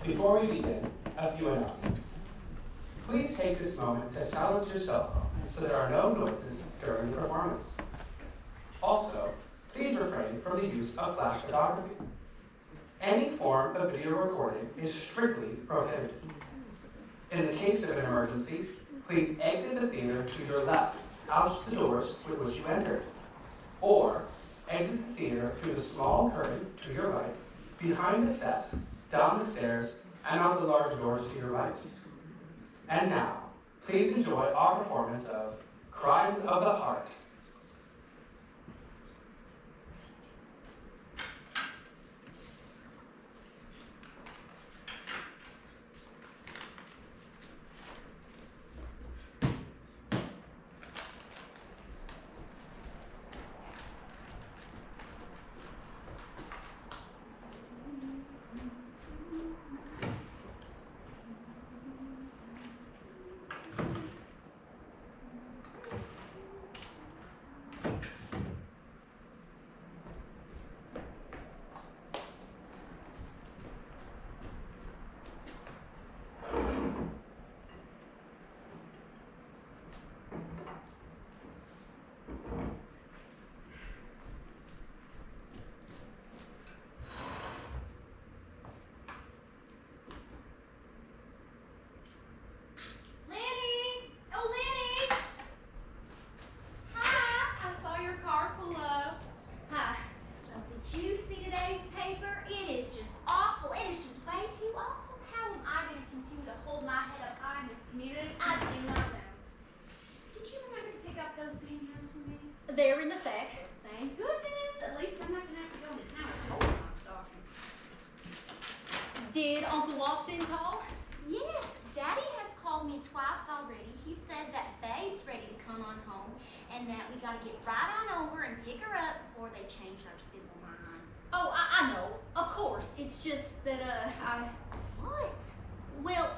Before we begin, a few announcements. Please take this moment to silence your cell phone so there are no noises during the performance. Also, please refrain from the use of flash photography. Any form of video recording is strictly prohibited. In the case of an emergency, please exit the theater to your left, out the doors with which you entered, or exit the theater through the small curtain to your right, behind the set, down the stairs, and out the large doors to your right. And now, please enjoy our performance of Crimes of the Heart. They're in the sack. Thank goodness. At least I'm not going to have to go into town with all my stockings. Did Uncle Watson call? Yes, Daddy has called me twice already. He said that Babe's ready to come on home and that we got to get right on over and pick her up before they change our civil minds. Oh, I know. Of course. It's just that, What? Well,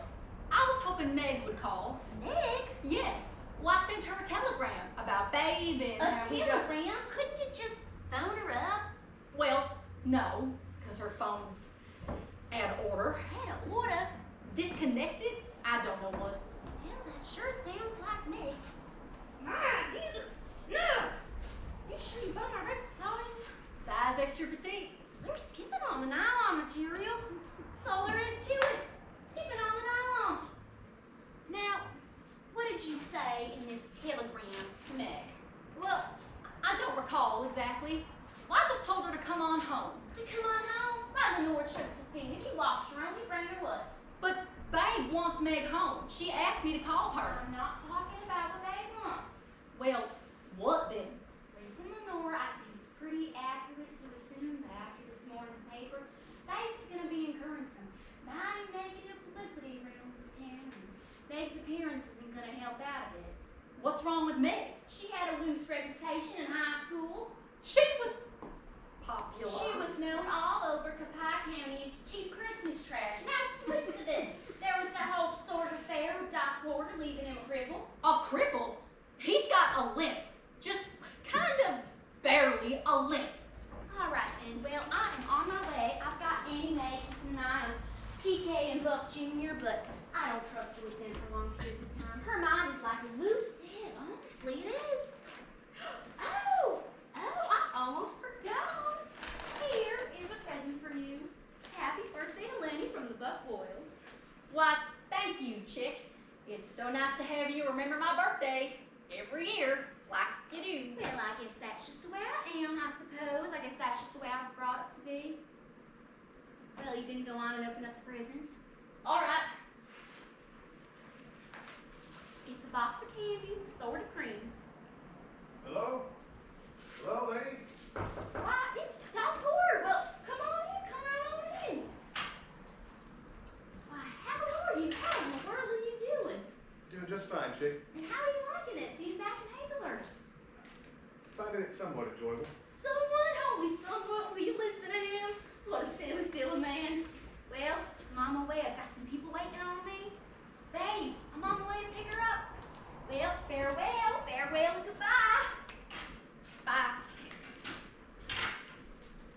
I was hoping Meg would call. Meg? Yes. Well, I sent her a telegram about Babe and... A telegram? Couldn't you just phone her up? Well, no, because her phone's out of order. Out of order? Disconnected? I don't know what. Well, that sure sounds like Meg. My, these are snug. You sure you bought my right size? Size extra petite. They're skipping on the nylon material. That's all there is to it. Skipping on the nylon. Now, what did you say in this telegram to Meg? Well, I don't recall exactly. Well, I just told her to come on home. To come on home? By the Nordstrom's opinion, you locked your only friend or what? But Babe wants Meg home. She asked me to call her. I'm not talking about what Babe wants. Well, what then? Listen, Lenore, I think it's pretty accurate to assume that after this morning's paper, Babe's going to be incurring some mighty negative publicity around this town. Meg's appearance isn't going to help out a bit. What's wrong with Meg? She had a loose reputation in high school. She was popular. She was known all over Copiah County as cheap Christmas trash. And that's the least of it. There was that whole sort of affair with Doc Porter leaving him a cripple. A cripple? He's got a limp. Just kind of barely a limp. All right, then. Well, I am on my way. I've got Annie Mae keeping an eye on PK and Buck Jr., but I don't trust her with them for long periods of time. Her mind is like a loose head. Honestly, it is. Oh, I almost forgot. Here is a present for you. Happy birthday to Lenny from the Buck Boyles. Why, thank you, Chick. It's so nice to have you remember my birthday every year, like you do. Well, I guess that's just the way I am, I suppose. I guess that's just the way I was brought up to be. Well, you can go on and open up the present. All right. It's a box of candy, sort of creams. Hello? Hello, lady? Why, it's Doc Porter. Well, come on in, come right on in. Why, how are you? How in the world are you doing? Doing just fine, chick. And how are you liking it, being back in Hazelhurst? Finding it somewhat enjoyable. Somewhat, only somewhat. Will you listen to him? What a silly, silly man. Well, I'm on my way. I've got some people waiting on me. It's Babe. I'm on the way to pick her up. Well, farewell and goodbye. Bye.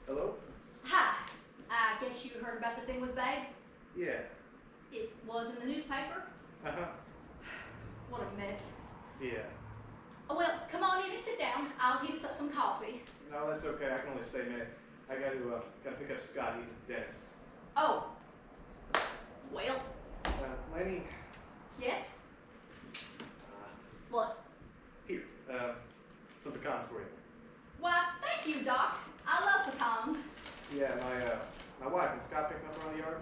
Hello? Hi. I guess you heard about the thing with Babe? Yeah. It was in the newspaper? Uh-huh. What a mess. Yeah. Oh, well, come on in and sit down. I'll heat us up some coffee. No, that's okay. I can only stay a minute. I gotta pick up Scott. He's at the dentist's. Oh. Well, Lenny, yes? uh, What? here, some pecans for you. Why, thank you, Doc. I love pecans. Yeah, my wife and Scott picked them up around the yard.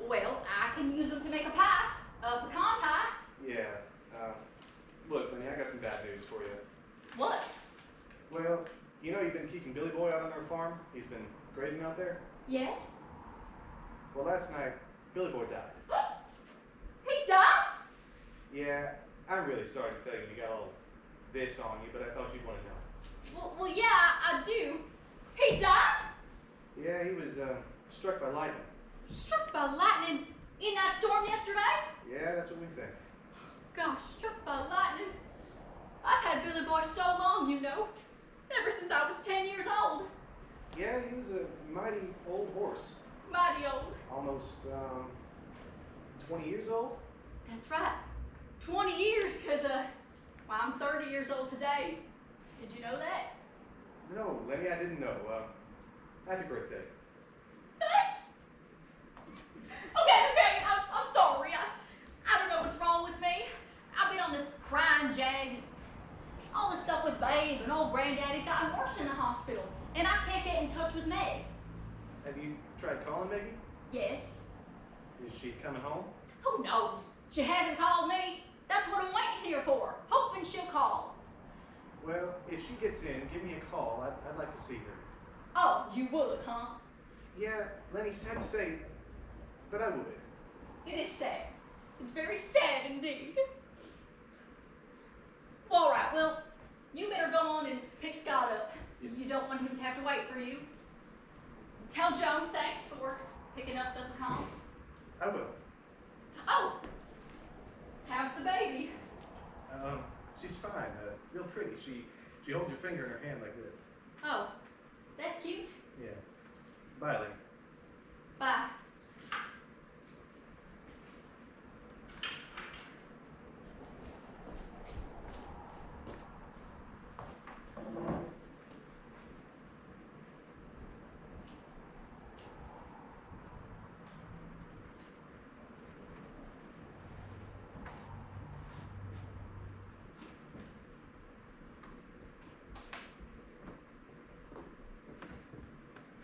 Well, I can use them to make a pie. A pecan pie. Yeah. Look, Lenny, I got some bad news for you. What? Well, you know you've been keeping Billy Boy out on our farm? He's been grazing out there? Yes? Well, last night, Billy Boy died. He died? Yeah, I'm really sorry to tell you got all this on you, but I thought you'd want to know. Well, yeah, I do. He died? Yeah, he was struck by lightning. Struck by lightning in that storm yesterday? Yeah, that's what we think. Gosh, struck by lightning. I've had Billy Boy so long, you know. Ever since I was 10 years old. Yeah, he was a mighty old horse. Mighty old. Almost 20 years old? That's right. 20 years, because well, I'm 30 years old today. Did you know that? No, Lenny, I didn't know. Happy birthday. Thanks. Okay, I'm sorry. I don't know what's wrong with me. I've been on this crying jag. All this stuff with Babe and old Granddaddy's gotten worse in the hospital. And I can't get in touch with Meg. Have you tried calling Maggie? Yes. Is she coming home? Who knows? She hasn't called me. That's what I'm waiting here for. Hoping she'll call. Well, if she gets in, give me a call. I'd like to see her. Oh, you would, huh? Yeah, Lenny, sad to say, but I would. It is sad. It's very sad indeed. All right, well, you better go on and pick Scott up. You don't want him to have to wait for you. Tell Joan thanks for picking up the pecans. I will. Oh, how's the baby? She's fine. Real pretty. She holds your finger in her hand like this. Oh, that's cute. Yeah. Bye, Lenny. Bye.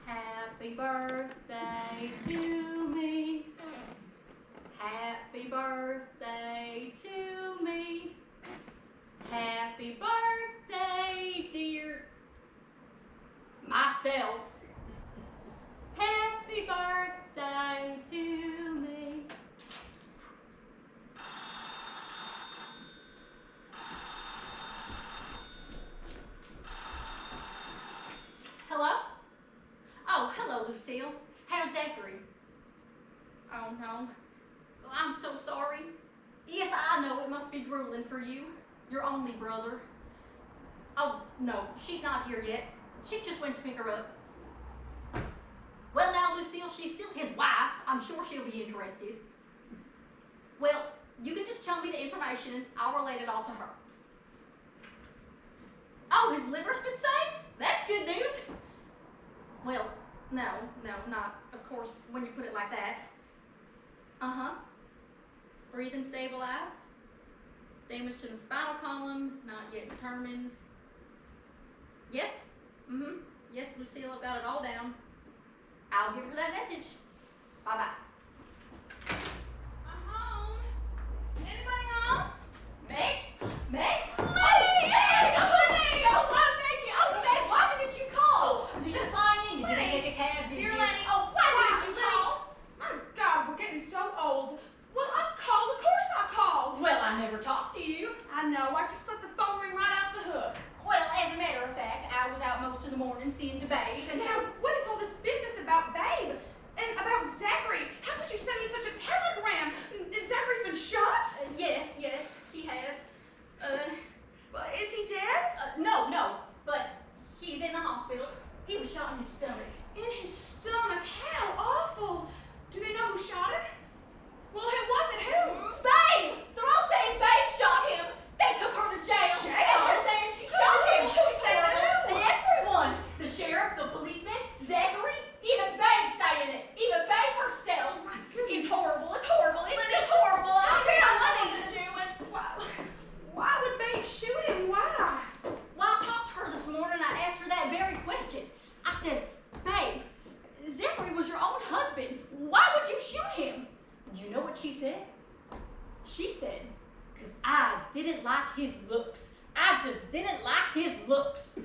Happy birthday to me. Happy birthday to me. Happy birthday, dear myself. Happy birthday to me. Hello? Oh, hello, Lucille. How's Zachary? Oh, no. I'm so sorry. Yes, I know it must be grueling for you. Your only brother. Oh, no, she's not here yet. Chick just went to pick her up. Well, now, Lucille, she's still his wife. I'm sure she'll be interested. Well, you can just tell me the information and I'll relate it all to her. Oh, his liver's been saved? That's good news. Well, no, not, of course, when you put it like that. Uh-huh. Breathing stabilized. Damage to the spinal column, not yet determined. Yes? Mm-hmm. Yes, Lucille, I've got it all down. I'll give her that message. Bye-bye. I'm home. Anybody home? Meg? Meg? Oh, Meg! Honey! Oh, I'm Maggie. Oh, Meg, why didn't you call? Did you fly in? You didn't take a cab, did you? Here, Lenny. Oh, why didn't you call? My God, we're getting so old. Well, I called. Of course I called. Well, I never talked to you. I know. I just let the phone ring right off the hook. Well, as a matter of fact, I was out most of the morning seeing to Babe, and Now, what is all this business about Babe and about Zachary? shoot him. Do you know what she said? She said, because I didn't like his looks. I just didn't like his looks.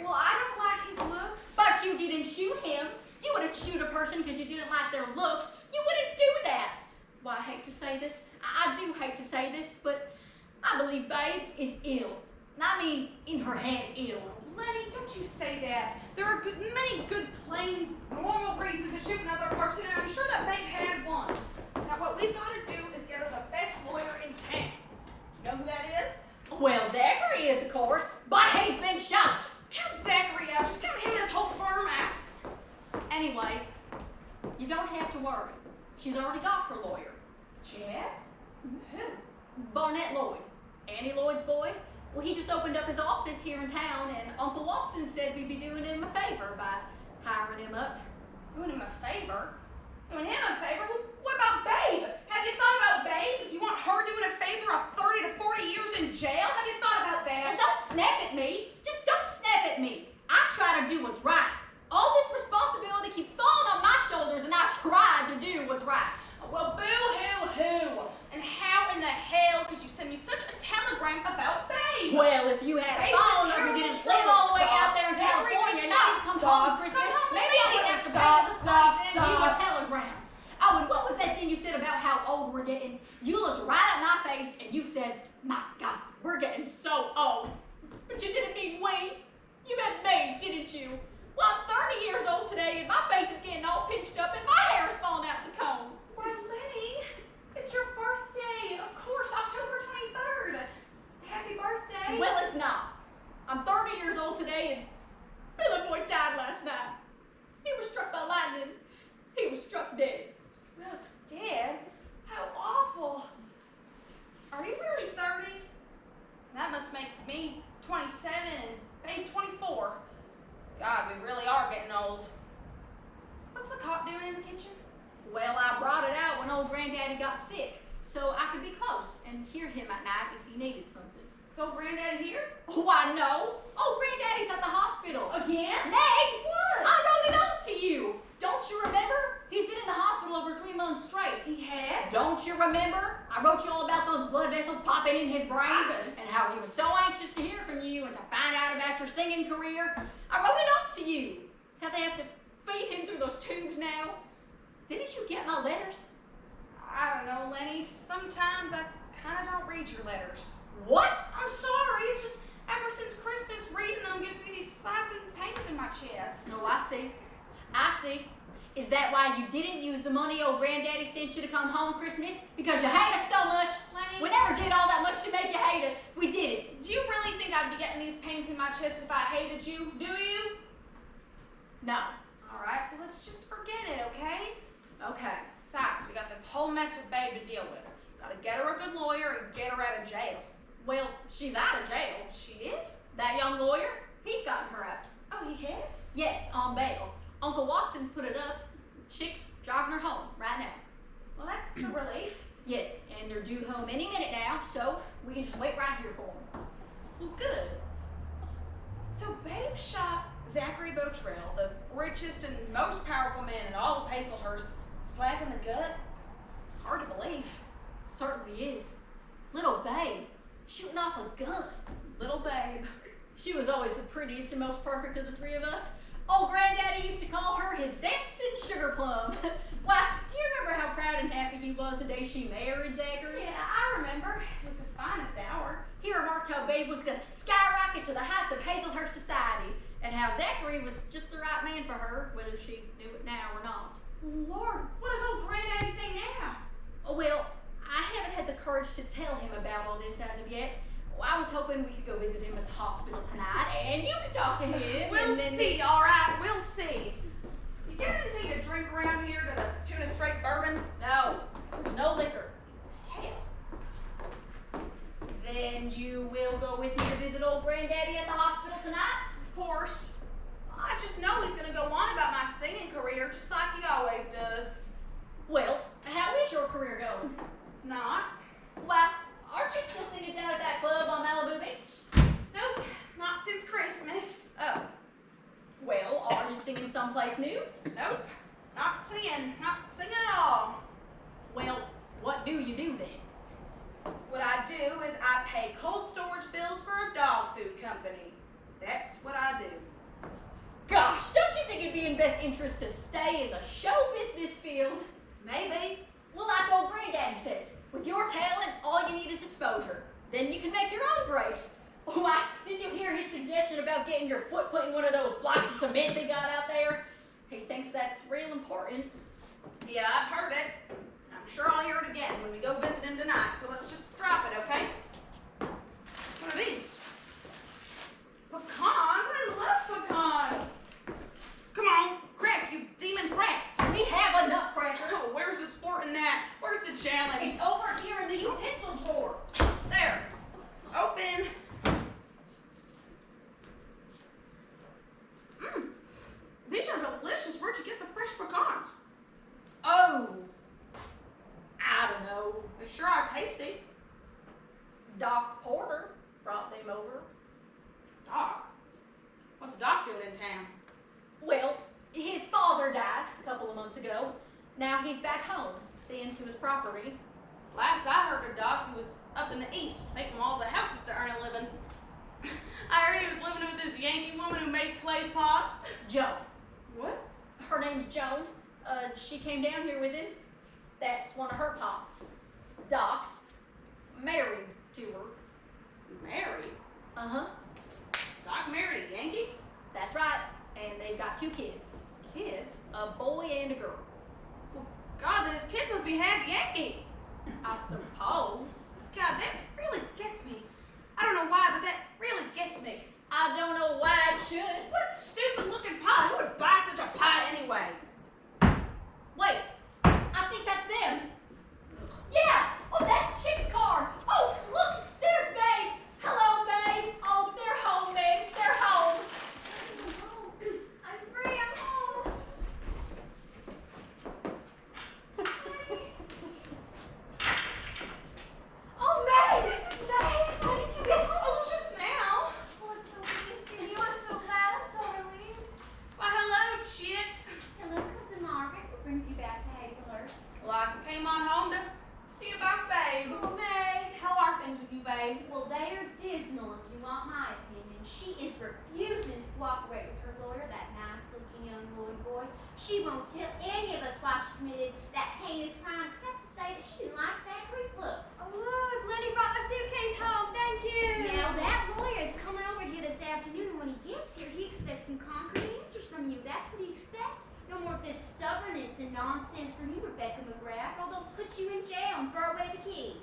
Well, I don't like his looks. But you didn't shoot him. You wouldn't shoot a person because you didn't like their looks. You wouldn't do that. Well, I hate to say this. I do hate to say this, but I believe Babe is ill. And I mean, in her head, ill. Lenny, don't you say that. There are many good, plain, normal reasons to shoot another person, and I'm sure that Babe had one. Now, what we've got to do is get her the best lawyer in town. You know who that is? Well, Zachary is, of course, but he's been shot. Count Zachary out. Just count him and his whole firm out. Anyway, you don't have to worry. She's already got her lawyer. Yes? Who? Barnett Lloyd. Annie Lloyd's boy. Well, he just opened up his office here in town, and Uncle Watson said we'd be doing him a favor by hiring him up. Doing him a favor? Doing him a favor? What about Babe? Have you thought about Babe? Do you want her doing a favor of 30 to 40 years in jail? Have you thought about that? And don't snap at me. Just don't snap at me. I try to do what's right. All this responsibility keeps falling on my shoulders, and I try to do what's right. Well, boo-hoo-hoo. And how in the hell could you send me such a telegram about Babe? Well, if you had a phone or you didn't live all the way out there in California and not come home for Christmas, maybe I wouldn't have to pay the send you a telegram. Oh, and what was that thing you said about how old we're getting? You looked right at my face and you said, my God, we're getting so old. But you didn't mean we. You meant me, didn't you? Well, I'm 30 years old today and my face is getting all pinched up and my hair is falling out the comb. Why, Lenny, it's your birthday. Of course, October 23rd. Happy birthday. Well, it's not. I'm 30 years old today and Billy Boy died last night. He was struck by lightning. He was struck dead. Struck dead? How awful. Are you really 30? That must make me 27 and Babe 24. God, we really are getting old. What's the cop doing in the kitchen? Well, I brought it out when old Granddaddy got sick, so I could be close and hear him at night if he needed something. Is old Granddaddy here? Why, no. Old Granddaddy's at the hospital. Again? Meg! What? I wrote it on to you. Don't you remember? He's been in the hospital over 3 months straight. He has? Don't you remember? I wrote you all about those blood vessels popping in his brain and how he was so anxious to hear from you and to find out about your singing career. I wrote it up to you. How they have to feed him through those tubes now. Didn't you get my letters? I don't know, Lenny. Sometimes I kind of don't read your letters. What? I'm sorry. It's just ever since Christmas, reading them gives me these slicing pains in my chest. Oh, I see. I see. Is that why you didn't use the money old Granddaddy sent you to come home Christmas? Because you hate us so much? Lenny? We never did all that much to make you hate us. We did it. Do you really think I'd be getting these pains in my chest if I hated you? Do you? No. All right, so let's just forget it, okay? Okay. Besides, we got this whole mess with Babe to deal with. Gotta get her a good lawyer and get her out of jail. Well, she's out of jail. She is? That young lawyer, he's gotten her out. Oh, he has? Yes, on bail. Uncle Watson's put it up. Chick's driving her home right now. Well, that's a relief. Yes, and they're due home any minute now, so we can just wait right here for them. Well, good. So Babe shot Zachary Botrell, the richest and most powerful man in all of Hazelhurst, slap in the gut. It's hard to believe. Certainly is. Little Babe, shooting off a gun. Little Babe. She was always the prettiest and most perfect of the three of us. Old Granddaddy used to call her his dancing sugar plum. Why, do you remember how proud and happy he was the day she married Zachary? Yeah, I remember. It was his finest hour. He remarked how Babe was going to skyrocket to the heights of Hazelhurst society, and how Zachary was just the right man for her, whether she knew it now or not. Lord, what does old Granddaddy say now? Oh, well, I haven't had the courage to tell him about all this as of yet. Well, I was hoping we could go visit him at the hospital tonight, and you could talk to him. We'll and then see, all right, we'll see. You get anything to drink around here to the tune of straight bourbon? No, no liquor. Hell. Then you will go with me to visit old Granddaddy at the hospital tonight? Of course. I just know he's going to go on about my singing career just like he always does. Well, how is your career going? It's not. Why, aren't you still singing down at that club on Malibu Beach? Nope, not since Christmas. Oh. Well, are you singing someplace new? Nope, not singing at all. pay cold storage bills for a dog food company. That's what I do. Gosh, don't you think it'd be in best interest to stay in the show business field? Maybe. Well, like old granddaddy says, with your talent, all you need is exposure. Then you can make your own breaks. Why, did you hear his suggestion about getting your foot put in one of those blocks of cement they got out there? He thinks that's real important. Yeah, I've heard it. I'm sure I'll hear it again when we go visit him tonight, so let's just drop it, okay? What are these? Pecans? I love pecans. Come on, crack, you demon crack. We have a nutcracker. Oh, where's the sport in that? Where's the challenge? It's over here in the utensil drawer. There. Open. These are delicious. Where'd you get the fresh pecans? Oh, I don't know. They sure are tasty. Doc Porter brought them over. Doc? What's Doc doing in town? Well, his father died a couple of months ago. Now he's back home, seeing to his property. Last I heard of Doc, he was up in the east, making walls of houses to earn a living. I heard he was living with this Yankee woman who made clay pots. Joan. What? Her name's Joan. She came down here with him. That's one of her pots. Doc's married to her. Married? Uh-huh. Doc married a Yankee? That's right. And they've got 2 kids. Kids? A boy and a girl. God, those kids must be half Yankee. I suppose. God, that really gets me. I don't know why, but that really gets me. I don't know why it should. What a stupid looking pie. Who would buy such a pie anyway? Wait, I think that's them. Yeah! Oh, that's Chick's car. Oh, look, there's Babe. Hello, Babe. Oh, they're home, Babe. They're home. I'm free, I'm home. Oh, Meg! Meg, when did you get home? Oh, just now. Oh, it's so good to see you. I'm so glad. I'm so relieved. Why, hello, Chick. Hello, Cousin Margaret. What brings you back to Hazelhurst? Well, I came on home to see about Babe. Oh, Meg. How are things with you, Babe? Well, they are dismal, if you want my opinion. She is refusing to cooperate with her lawyer, that nice-looking young Lloyd boy. She won't tell any of us why she committed that heinous crime, except to say that she didn't like Zachary's looks. Oh, look, Lenny brought my suitcase home. Thank you. Now, that lawyer is coming over here this afternoon, and when he gets here, he expects some concrete answers from you. That's what he expects. No more of this stubbornness and nonsense from you, Rebecca McGrath, or they'll put you in jail and throw away the key.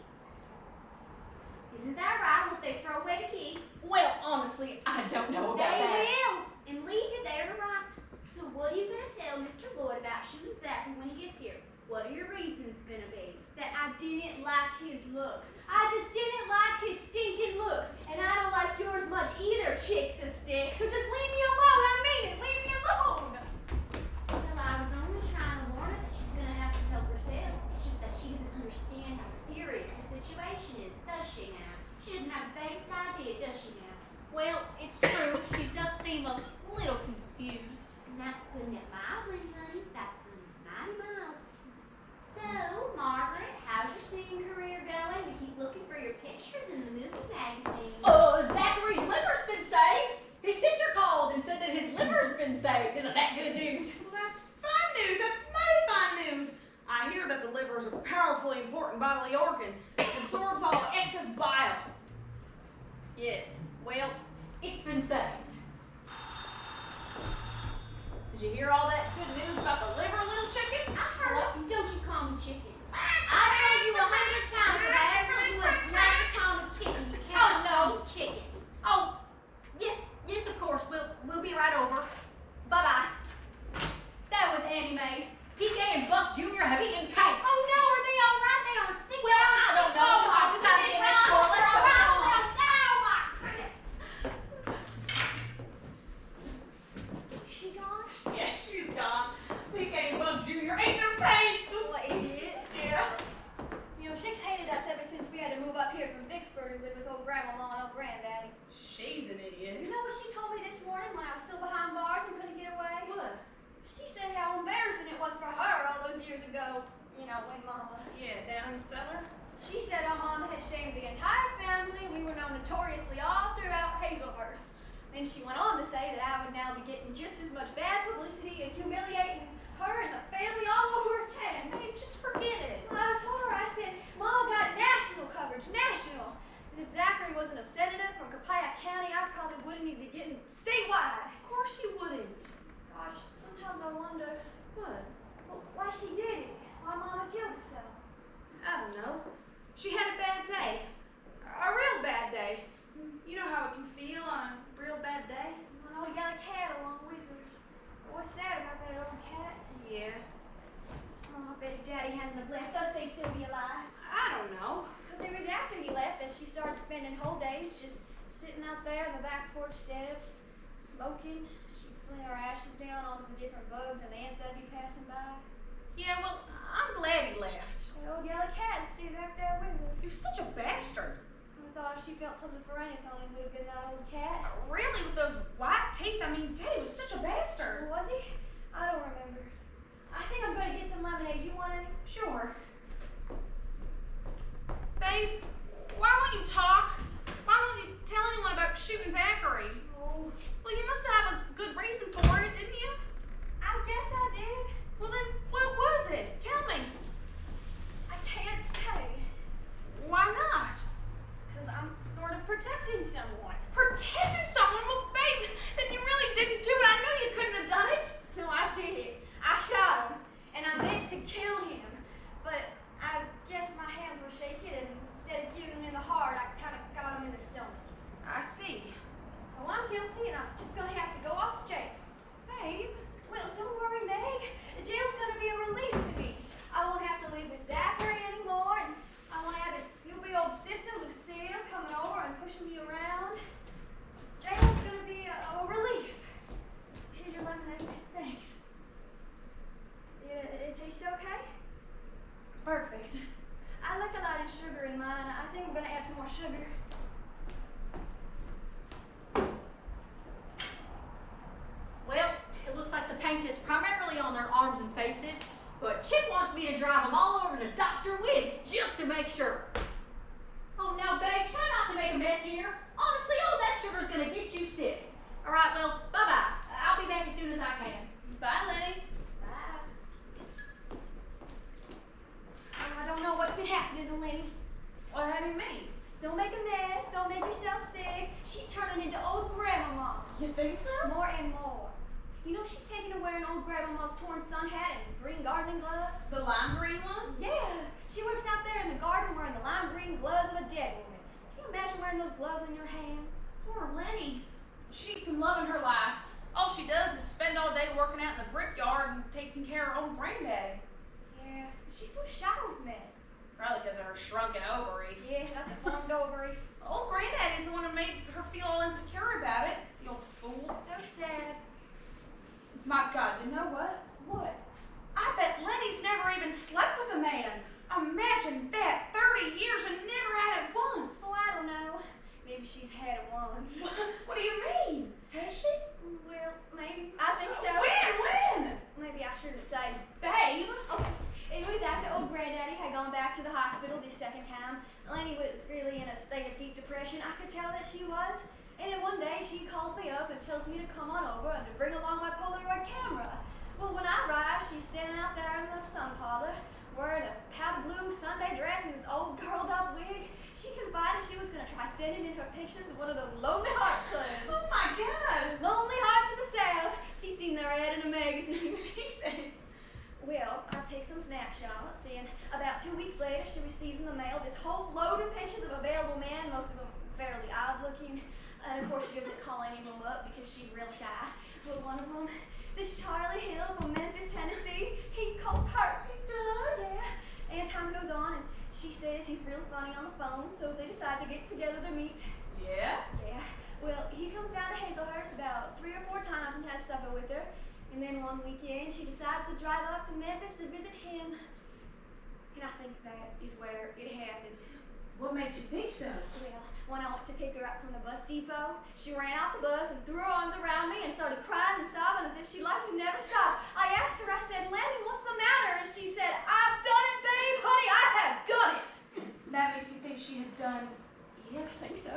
Isn't that right? Won't they throw away the key? Well, honestly, I don't know about They that. will, and leave you there to rot. So what are you going to tell Mr. Lloyd about shooting Zachary when he gets here? What are your reasons going to be? That I didn't like his looks. I just didn't like his stinking looks. And I don't like yours much either, Chick the Stick. So just leave me alone. I mean it. Leave me alone. Well, I was only trying to warn her that she's going to have to help herself. It's just that she doesn't understand how serious the situation is, does she now? She doesn't have the vaguest idea, does she now? Well, it's true. She does seem a little confused. And that's putting it mildly, honey. That's putting it mighty mild. So, Margaret, how's your singing career going? We keep looking for your pictures in the movie magazine. Zachary's liver's been saved. His sister called and said that his liver's been saved. Isn't that good news? Well, that's fine news. That's mighty fine news. I hear that the liver is a powerfully important bodily organ. It absorbs all excess bile. Yes. Well, it's been saved. Did you hear all that good news about the liver, little chicken? I heard it, and don't you call me chicken. I told you 100 times that I told you once not to call me chicken. You cannot call me chicken. Oh, yes, of course. We'll be right over. Bye-bye. That was Annie Mae. PK and Buck Jr. have eaten cakes. Oh no, are they all right? They aren't sick. Well, I don't know. Come on, we've got to get next door. Let's go. Oh my goodness. Is she gone? Yeah, she's gone. PK and Bug Jr. ate their paints. What idiots. Yeah. You know, Chick's hated us ever since we had to move up here from Vicksburg to live with old Grandmama and old Granddaddy. She's an idiot. You know what she told me this morning when I was still behind bars and couldn't get away? What? She said how embarrassing it was for her all those years ago. You know, when Mama. Yeah, down in the cellar. She said our mom had shamed the entire family. We were known notoriously all throughout Hazelhurst. Then she went on to say that I would now be getting just as much bad publicity and humiliating her and the family all over again. Hey, just forget it. Well, I told her, I said, Mom got national coverage, national. And if Zachary wasn't a senator from Copiah County, I probably wouldn't even be getting statewide. Of course you wouldn't. Gosh, sometimes I wonder What? why she did it. Why Mama killed herself. I don't know. She had a bad day. A real bad day. You know how it can feel on a real bad day? Well, we got a cat along with her. What's sad about that old cat? Yeah. Oh, I bet if Daddy hadn't have left us, they'd still be alive. I don't know. Because it was after he left that she started spending whole days just sitting out there on the back porch steps, smoking. She'd sling her ashes down onto the different bugs and ants that'd be passing by. Yeah, well, I'm glad he left. The old yellow cat would sit back there with her. He was such a bastard. I thought if she felt something for anything, it would have been that old cat. Really, with those white teeth? I mean, Daddy was such a bastard. Or was he? I don't remember. I think I'm going to get some lemonade. You want any? Sure. Babe, why won't you talk? Why won't you tell anyone about shooting Zachary? Oh, Well, you must have a good reason for it, didn't you? I guess I did. Well, then, what was it? Tell me. I can't say. Why not? Because I'm sort of protecting someone. Protecting someone? Well, babe, then you really didn't do it. I knew you couldn't have done it. No, I did. I shot him, and I meant to kill him. But I guess my hands were shaking, and instead of giving him in the heart, I kind of got him in the stomach. I see. So I'm guilty, and I'm just going to have to go off to jail. Babe. Well, don't worry, Meg. The jail's going to be a relief to me. I won't have to live with Zachary anymore, and I won't have his snoopy old sister, Lucille, coming over and pushing me around. Jail's going to be a relief. Here's your lemonade. Thanks. It tastes okay? Perfect. I like a lot of sugar in mine. I think I'm going to add some more sugar. Well, it looks like the paint is primarily on their arms and faces, but Chip wants me to drive them all over to Dr. Witty's just to make sure. Oh, now, babe, try not to make a mess here. Honestly, all that sugar's gonna get you sick. All right, well, bye-bye. I'll be back as soon as I can. Bye, Lenny. Bye. I don't know what's been happening to Lenny. What do you mean? Don't make a mess. Don't make yourself sick. She's turning into old grandmama. You think so? More and more. You know she's taking to wearing old grandmama's torn sun hat and green gardening gloves? The lime green ones? Yeah. She works out there in the garden wearing the lime green gloves of a dead woman. Can you imagine wearing those gloves on your hands? Poor Lenny. She's in love in her life. All she does is spend all day working out in the brickyard and taking care of old granddaddy. Yeah. She's so shy with men. Probably because of her shrunken ovary. Yeah, not the formed ovary. Old granddaddy's the one who made her feel all insecure about it. The old fool. So sad. My God, you know what? What? I bet Lenny's never even slept with a man. Imagine that. 30 years and never had it once. Oh, I don't know. Maybe she's had it once. What do you mean? Has she? Well, maybe. I think so. When? Maybe I shouldn't say. Babe. Okay. Anyways, after old granddaddy had gone back to the hospital this second time, Lenny was really in a state of deep depression. I could tell that she was. And then one day she calls me up and tells me to come on over and to bring along my Polaroid camera. Well, when I arrived, she's standing out there in the sun parlor, wearing a powder blue Sunday dress and this old curled up wig. She confided she was going to try sending in her pictures of one of those Lonely Heart clubs. Oh my God. Lonely Heart to the South. She's seen their ad in a magazine. Jesus. Well, I take some snapshots, and about 2 weeks later, she receives in the mail this whole load of pictures of available men, most of them fairly odd-looking. And of course, she doesn't call any of them up because she's real shy. But one of them, this Charlie Hill from Memphis, Tennessee, he calls her. He does? Yeah. And time goes on, and she says he's real funny on the phone, so they decide to get together to meet. Yeah? Yeah. Well, he comes down to Hazelhurst about 3 or 4 times and has supper with her. And then one weekend, she decides to drive up to Memphis to visit him. And I think that is where it happened. What makes you think so? Well, when I went to pick her up from the bus depot, she ran off the bus and threw her arms around me and started crying and sobbing as if she liked to never stop. I asked her, I said, Lenny, what's the matter? And she said, I've done it, babe, honey, I have done it. Now Yeah, I think so.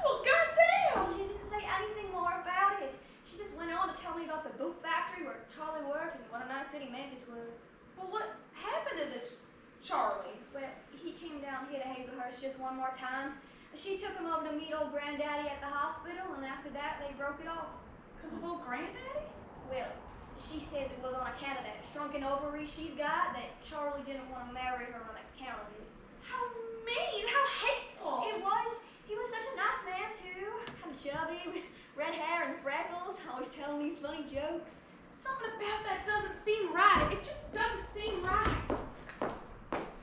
Well, goddamn! She didn't say anything more about it. She just went on to tell me about the boot factory where Charlie worked and what a nice city Memphis was. Well, what happened to this Charlie? Well, he came down here to Hazelhurst just one more time. She took him over to meet old granddaddy at the hospital, and after that, they broke it off. Because of old granddaddy? Well, she says it was on account of that shrunken ovary she's got that Charlie didn't want to marry her on account of it. How mean! How hateful! It was. He was such a nice man, too. Kind of chubby, with red hair and freckles, always telling these funny jokes. Something about that doesn't seem right. It just doesn't seem right.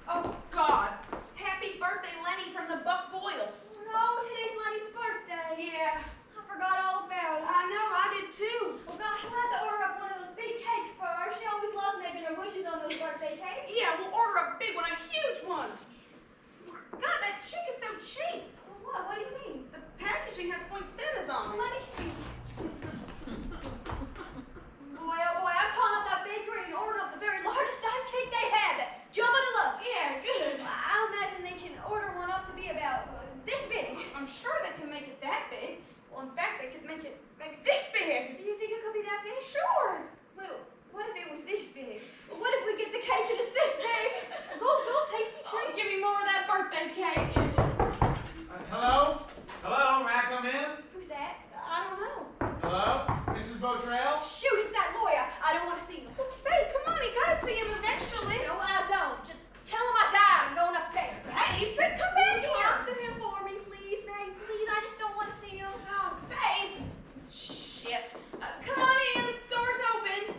Oh, God. Happy birthday, Lenny, from the Buck Boyles. No, today's Lenny's birthday. Yeah, I forgot all about it. I know, I did too. Well, gosh, we'll have to order up one of those big cakes for her. She always loves making her wishes on those birthday cakes. Yeah, we'll order a big one, a huge one. God, that chick is so cheap. Well, what? What do you mean? The packaging has poinsettias on it. Let me see. Boy, oh boy, I'm calling up that bakery and ordering up the very largest size cake they had. Jumping in love. Yeah, good. I imagine they can order one up to be about this big. I'm sure they can make it that big. Well, in fact, they could make it maybe this big. Do you think it could be that big? Sure. Well, what if it was this big? What if we get the cake and it's this big? Go, tasty treat. Give me more of that birthday cake. Hello? Hello, may I come in? Who's that? I don't know. Hello? Mrs. Botrell? Shoot, it's that lawyer. I don't want to see him. Babe, come on, you gotta see him eventually. No, I don't. Just tell him I died. I'm going upstairs. Babe, come back here. Talk to him for me, please, babe. Please, I just don't want to see him. Oh, babe. Shit. Come on in, the door's open.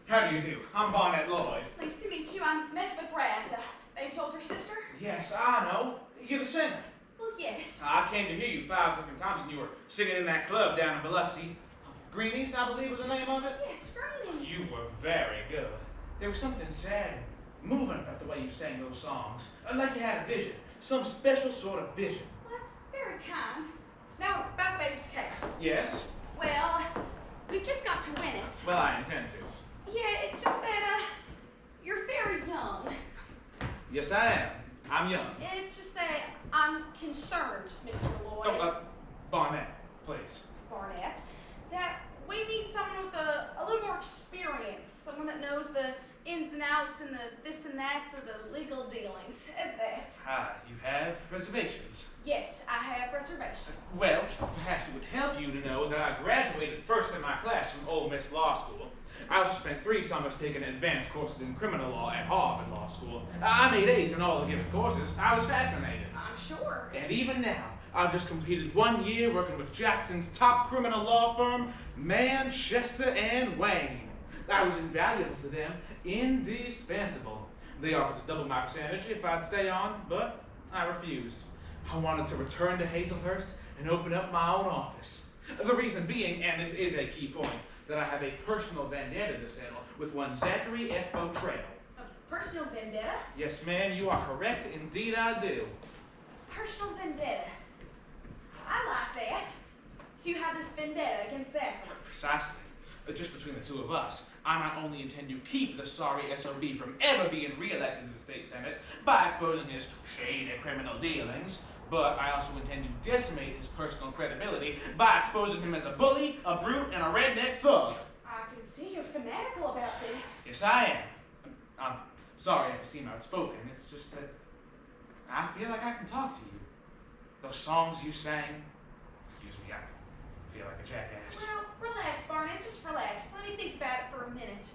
How do you do? I'm Barnett Lloyd. Pleased to meet you. I'm Meg McGrath. Babe's older sister? Yes, I know. You're the singer. Well, yes. I came to hear you 5 different times when you were singing in that club down in Biloxi. Greenies, I believe was the name of it. Yes, Greenies. You were very good. There was something sad and moving about the way you sang those songs. Like you had a vision. Some special sort of vision. Well, that's very kind. Now, about Babe's case. Yes? Well, we've just got to win it. Well, I intend to. Yeah, it's just that, you're very young. Yes, I am. I'm young. And it's just that I'm concerned, Mr. Lloyd. Oh, Barnett, please. Barnett, that we need someone with a little more experience, someone that knows the ins and outs and the this and that's of the legal dealings. As that. Ah, you have reservations. Yes, I have reservations. Well, perhaps it would help you to know that I graduated first in my class from Ole Miss Law School. I also spent 3 summers taking advanced courses in criminal law at Harvard Law School. I made A's in all the given courses. I was fascinated. I'm sure. And even now, I've just completed 1 year working with Jackson's top criminal law firm, Manchester and Wayne. I was invaluable to them, indispensable. They offered to double my percentage if I'd stay on, but I refused. I wanted to return to Hazelhurst and open up my own office. The reason being, and this is a key point, that I have a personal vendetta to settle with one Zachary F. Botrell. A personal vendetta? Yes, ma'am, you are correct. Indeed, I do. Personal vendetta. I like that. So you have this vendetta against Zachary. Precisely. Just between the two of us, I not only intend to keep the sorry SOB from ever being re-elected to the state senate by exposing his shady criminal dealings, but I also intend to decimate his personal credibility by exposing him as a bully, a brute, and a redneck thug. I can see you're fanatical about this. Yes, I am. I'm sorry if I seem outspoken. It's just that I feel like I can talk to you. Those songs you sang, excuse me, I feel like a jackass. Well, relax, Barnett. Just relax. Let me think about it for a minute.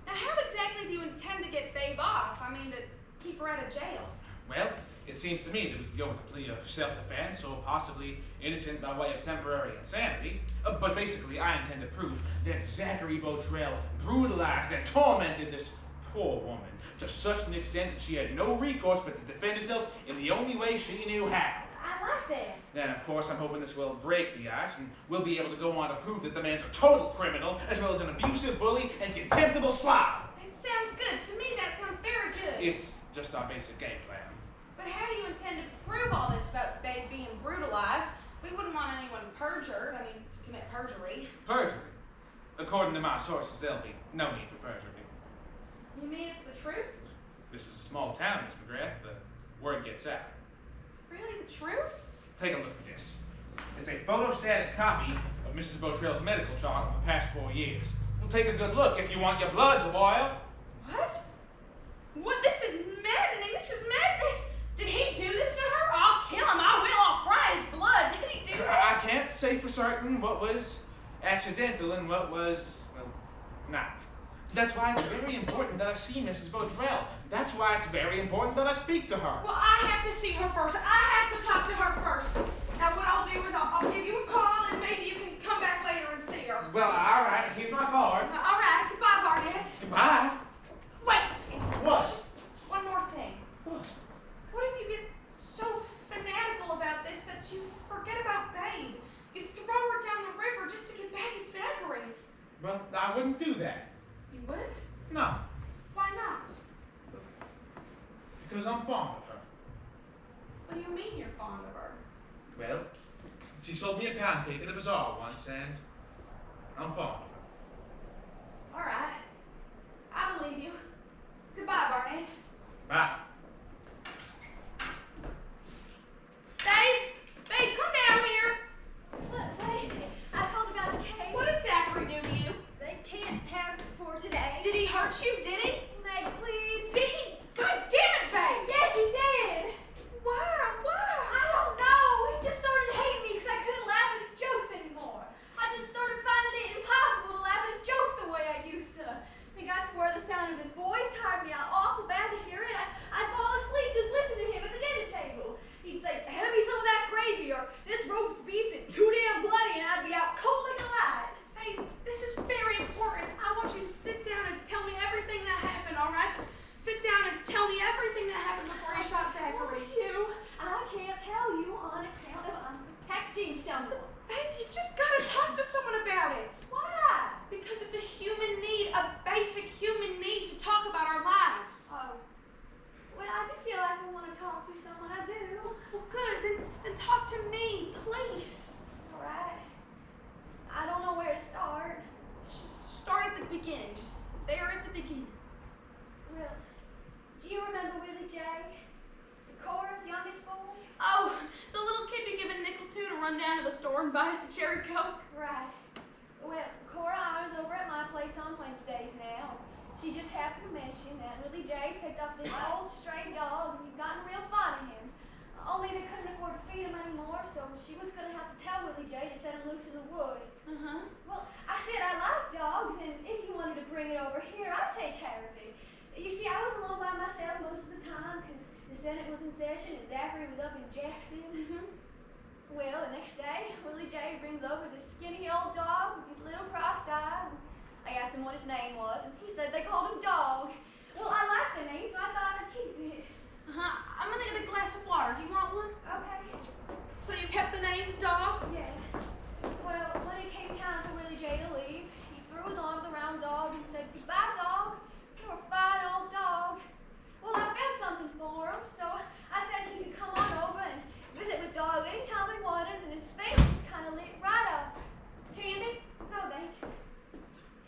Now, how exactly do you intend to get Babe off? I mean, to keep her out of jail. Well, it seems to me that we could go with a plea of self-defense or possibly innocent by way of temporary insanity. But basically, I intend to prove that Zachary Botrell brutalized and tormented this poor woman to such an extent that she had no recourse but to defend herself in the only way she knew how. I like that. Then, of course, I'm hoping this will break the ice and we'll be able to go on to prove that the man's a total criminal as well as an abusive bully and contemptible slob. It sounds good. To me, that sounds very good. It's just our basic game plan. But how do you intend to prove all this about Babe being brutalized? We wouldn't want anyone perjured. I mean, to commit perjury. Perjury. According to my sources, there'll be no need for perjury. You mean it's the truth? This is a small town, Miss McGrath. The word gets out. Really the truth? Take a look at this. It's a photostatic copy of Mrs. Beautrail's medical chart over the past 4 years. Well, take a good look if you want your blood to boil. What? What? This is maddening. This is madness. Did he do this to her? I'll kill him. I will. I'll fry his blood. Did he do this? I can't say for certain what was accidental and what was, well, not. That's why it's very important that I see Mrs. Beautrail. That's why it's very important that I speak to her. Well, I have to see her first. I have to talk to her first. Now, what I'll do is I'll give you a call, and maybe you can come back later and see her. Well, all right. Here's my card. All right. Goodbye, Barnett. Goodbye. Wait. What? Just one more thing. What? What if you get so fanatical about this that you forget about Babe? You throw her down the river just to get back at Zachary. Well, I wouldn't do that. You would? No, Why not? because I'm fond of her. What do you mean you're fond of her? Well, she sold me a pound cake at a bazaar once, and I'm fond of her. All right. I believe you. Goodbye, Barnett. Bye. Babe, come down here. What is it? I called about the cake. What did Zachary do to you? They can't have it for today. Did he hurt you? Did he? Meg, please. Did he? God damn it, Babe! Yes, he did. Why? I don't know. He just started hating me because I couldn't laugh at his jokes anymore. I just started finding it impossible to laugh at his jokes the way I used to. It got to where the sound of his voice tired me out awful bad to hear it. I'd fall asleep just listening to him at the dinner table. He'd say, "Hand me some of that gravy," or "This roast beef is too damn bloody," and I'd be out cold like a light. Babe, this is very important. I want you to sit down and tell me everything that happened, all right? Just sit down and tell me everything that happened before you shot Zachary. Promise you, I can't tell you on account of I'm protecting someone. Babe, you just gotta talk to someone about it. Why? Because it's a human need, a basic human need to talk about our lives. Oh. Well, I do feel like I want to talk to someone. I do. Well, good. Then talk to me, please. All right. I don't know where to start. Just start at the beginning. Just there at the beginning. Well, do you remember Willie J? The Cora's youngest boy? Oh, the little kid we give a nickel to run down to the store and buy us a cherry Coke. Right. Well, Cora, I was over at my place on Wednesdays now. She just happened to mention that Willie J picked up this old stray dog and he'd gotten real fond of him. Only they couldn't afford to feed him anymore, so she was going to have to tell Willie J to set him loose in the woods. Uh-huh. Well, I said I like dogs, and if you wanted to bring it over here, I'd take care of it. You see, I was alone by myself most of the time because the Senate was in session and Zachary was up in Jackson. Mm-hmm. Well, the next day, Willie J brings over this skinny old dog with his little crossed eyes. And I asked him what his name was, and he said they called him Dog. Well, I liked the name, so I thought I'd keep it. Uh-huh. I'm gonna get a glass of water. Do you want one? Okay. So you kept the name Dog? Yeah. Well, when it came time for Willie J to leave, he threw his arms around Dog and said, "Goodbye, Dog. You're a fine old dog." Well, I found something for him, so I said he could come on over and visit with Dog anytime he wanted, and his face just kind of lit right up. Candy? No, thanks.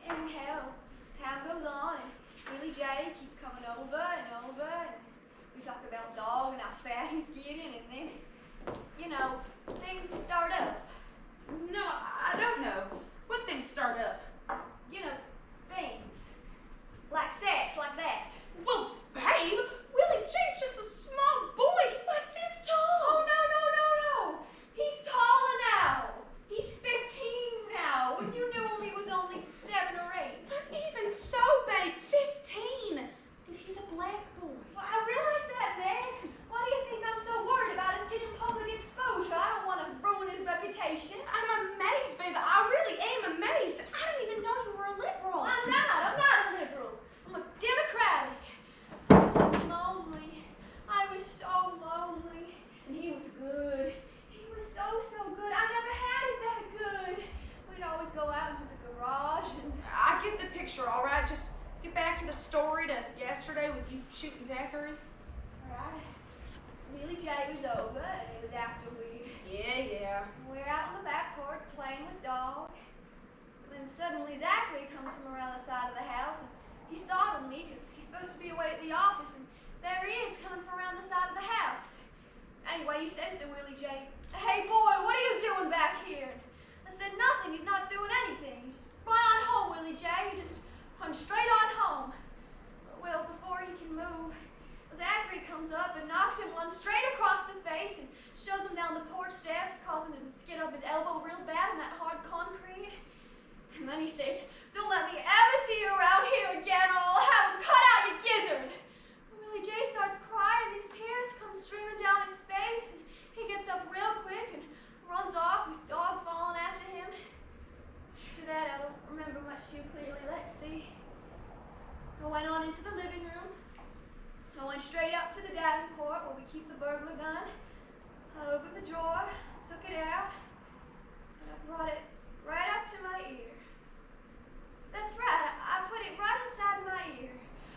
Anyhow, time goes on, and Willie J keeps coming over and over, and we talk about Dog and how fat he's getting, and then, you know, things start up. No, I don't know. What things start up? You know, things. Like sex, like that. Well, babe, Willie J's just a small boy. He's like this tall. Oh, no. He's taller now. He's 15 now, when you knew him he was only 7 or 8. But even so, babe, 15. And he's a black boy. Well, I realize that, Meg. Why do you think I'm so worried about us getting public exposure? I don't want to ruin his reputation. I'm amazed, babe. I really am amazed. I didn't even know you were a liberal. I'm not a liberal. I'm a Democratic. I was just lonely. I was so lonely. And he was good. He was so good. I never had it that good. We'd always go out into the garage and... I get the picture, all right? Just get back to the story to yesterday with you shooting Zachary. Right. Willie J was over, and it was after we... Yeah. We're out on the back porch playing with Dog. Then suddenly Zachary comes from around the side of the house, and he startled me because he's supposed to be away at the office, and on the porch steps, causing him to skid up his elbow real bad on that hard concrete. And then he says, "Don't let me ever see you around here again or I'll have him cut out, you gizzard." And Willie J starts crying, these tears come streaming down his face, and he gets up real quick and runs off with dog falling after him. After that, I don't remember much too clearly. Let's see. I went on into the living room. I went straight up to the davenport where we keep the burglar gun. I opened the drawer, took it out, and I brought it right up to my ear. That's right, I put it right inside my ear.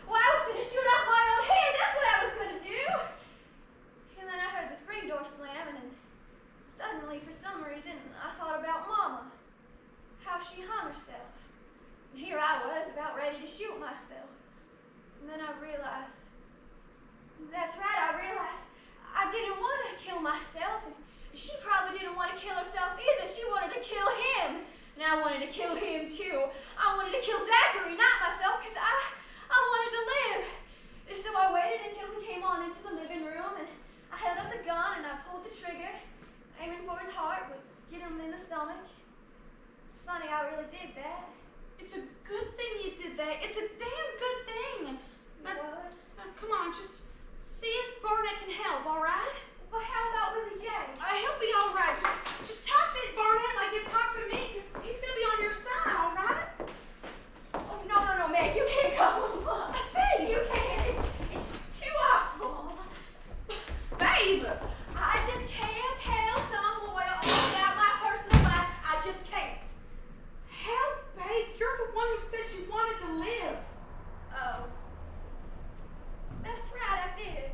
Well, I was going to shoot off my own hand, that's what I was going to do. And then I heard the screen door slam, and then suddenly, for some reason, I thought about Mama, how she hung herself. And here I was, about ready to shoot myself. And then I realized, that's right, I realized I didn't want to kill myself, and she probably didn't want to kill herself either. She wanted to kill him, and I wanted to kill him too. I wanted to kill Zachary, not myself, because I wanted to live. And so I waited until he came on into the living room, and I held up the gun and I pulled the trigger, aiming for his heart, but get him in the stomach. It's funny, I really did that. It's a good thing you did that. It's a damn good thing. But, come on, just see if Barnett can help, all right? Well, how about Willie J? He'll be all right. Just talk to Barnett like you talk to me, because he's going to be on your side, all right? Oh, no, Meg, you can't call him up. Babe, you can't. It's just too awful. Babe! I just can't tell some boy all about my personal life. I just can't. Hell, babe, you're the one who said you wanted to live. Oh. That's right, I did.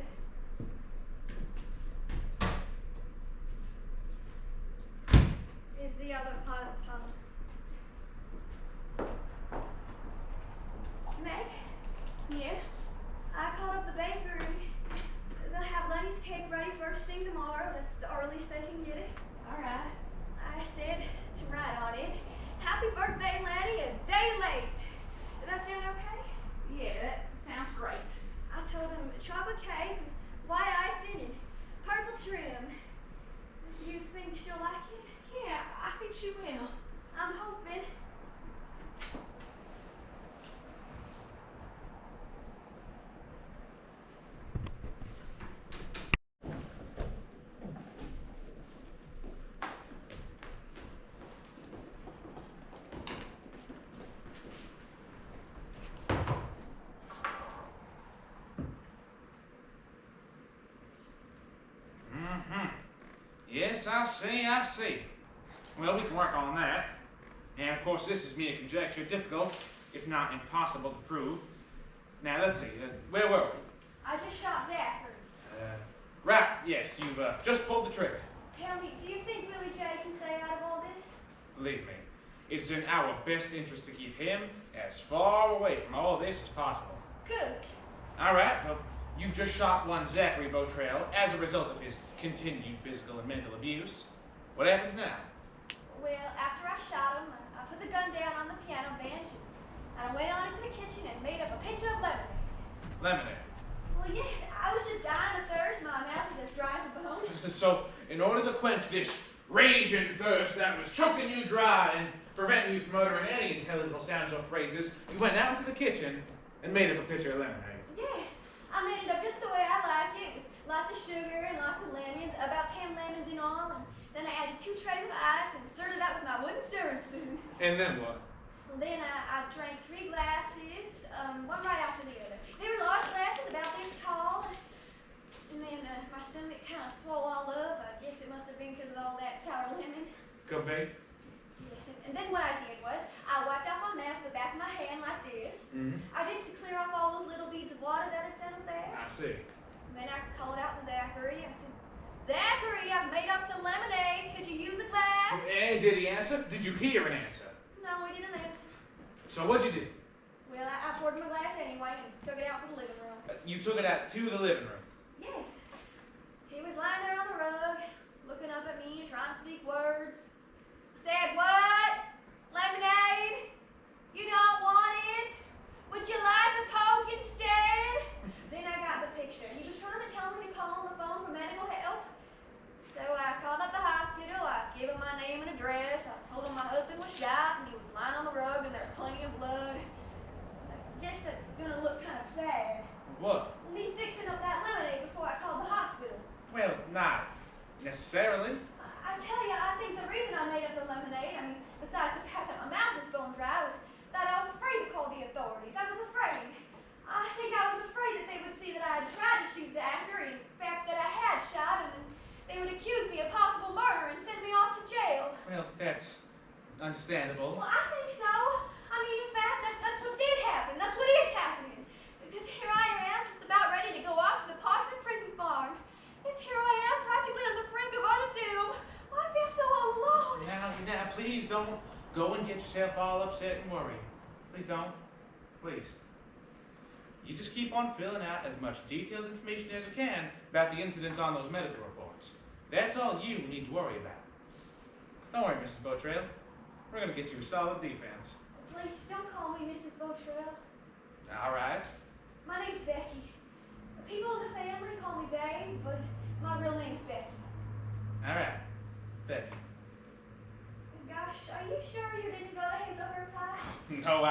Is the other part of the phone. Meg? Yeah? I called up the bakery. They'll have Lenny's cake ready first thing tomorrow. That's the earliest they can get it. All right. I said to write on it, "Happy birthday, Lenny, a day late." Does that sound okay? Yeah, that sounds great. I told them chocolate cake, white icing, and purple trim. You think she'll like it? Yeah, I think she will. I'm hoping. Yes, I see. Well, we can work on that. And of course, this is mere conjecture, difficult, if not impossible to prove. Now, let's see, where were we? I just shot Zachary. Right, yes, you've just pulled the trigger. Tell me, do you think Willie J can stay out of all this? Believe me, it's in our best interest to keep him as far away from all this as possible. Good. All right, well, you've just shot one Zachary Beautrail as a result of his continued physical and mental abuse. What happens now? Well, after I shot him, I put the gun down on the piano bench, and I went on into the kitchen and made up a pitcher of lemonade. Lemonade. Well, yes, I was just dying of thirst. My mouth is as dry as a bone. So, in order to quench this rage and thirst that was choking you dry and preventing you from uttering any intelligible sounds or phrases, you went out into the kitchen and made up a pitcher of lemonade. Yes, I made it up just the way I like it, with lots of sugar and lots of lemons, about 10 lemons in all, and then I added 2 trays of ice and stirred it up with my wooden stirring spoon. And then what? Well, then I drank 3 glasses, one right after the other. They were large glasses, about this tall, and then my stomach kind of swelled all up. I guess it must have been because of all that sour lemon. Could be. Yes, and then what I did was, I wiped off my mouth with the back of my hand like this. Mm-hmm. I did to clear off all those little beads of water that had settled there. I see. And then I called out to Zachary. I said, "Zachary, I've made up some lemonade. Could you use a glass?" Did he answer? Did you hear an answer? No, he didn't answer. So what'd you do? Well, I poured him a glass anyway and took it out to the living room. You took it out to the living room. Yes. He was lying there on the rug, looking up at me, trying to speak words. I said, "What? Lemonade? You don't want it? Would you like a Coke instead?" Then I got the picture. He was trying to tell me to call on the phone for medical help. So I called What? Me fixing up that lemonade before I called the hospital. Well, not necessarily. I tell you, I think the reason I made up the lemonade, I mean, besides the fact that my mouth was going dry, was that I was afraid to call the authorities. I was afraid. I think I was afraid that they would see that I had tried to shoot Zachary, in fact that I had shot him, and they would accuse me of possible murder and send me off to jail. Well, that's understandable. Well, I think so. I mean, in fact, that's what did happen. That's what is happening. Because here I am, just about ready to go off to the Parkman prison farm. Yes, here I am, practically on the brink of utter doom. I feel so alone. Now, please don't go and get yourself all upset and worried. Please don't. Please. You just keep on filling out as much detailed information as you can about the incidents on those medical reports. That's all you need to worry about. Don't worry, Mrs. Beautrail. We're going to get you a solid defense. Please don't call me Mrs. Beautrail. All right. My name's Becky. The people in the family call me Babe, but my real name's Becky. All right. Becky. Gosh, are you sure you didn't go to Hazelhurst High? No,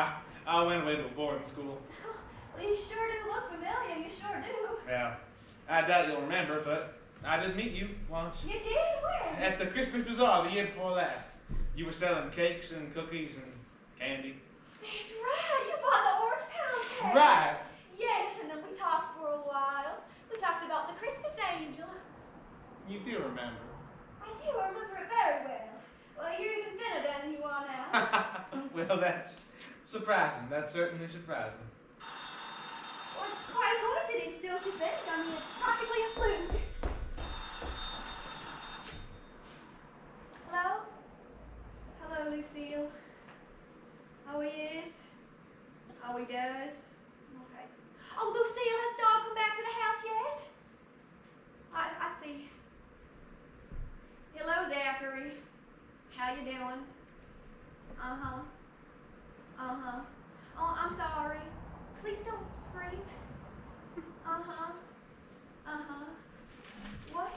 I went away to a boarding school. Well, you sure do look familiar. You sure do. Well, I doubt you'll remember, but I did meet you once. You did? Where? At the Christmas Bazaar the year before last. You were selling cakes and cookies and candy. That's right. You bought the orange pound cake. Right. Yes, and then we talked for a while. We talked about the Christmas angel. You do remember. I do remember it very well. Well, you're even thinner than you are now. Well, that's surprising. That's certainly surprising. Well, it's quite a coincidence, don't you think? I mean, it's practically a fluke. Hello? Hello, Lucille. How he is? How he does? Okay. Oh, Lucille, has Dog come back to the house yet? I see. Hello, Zachary. How you doing? Uh-huh. Uh-huh. Oh, I'm sorry. Please don't scream. Uh-huh. Uh-huh. What?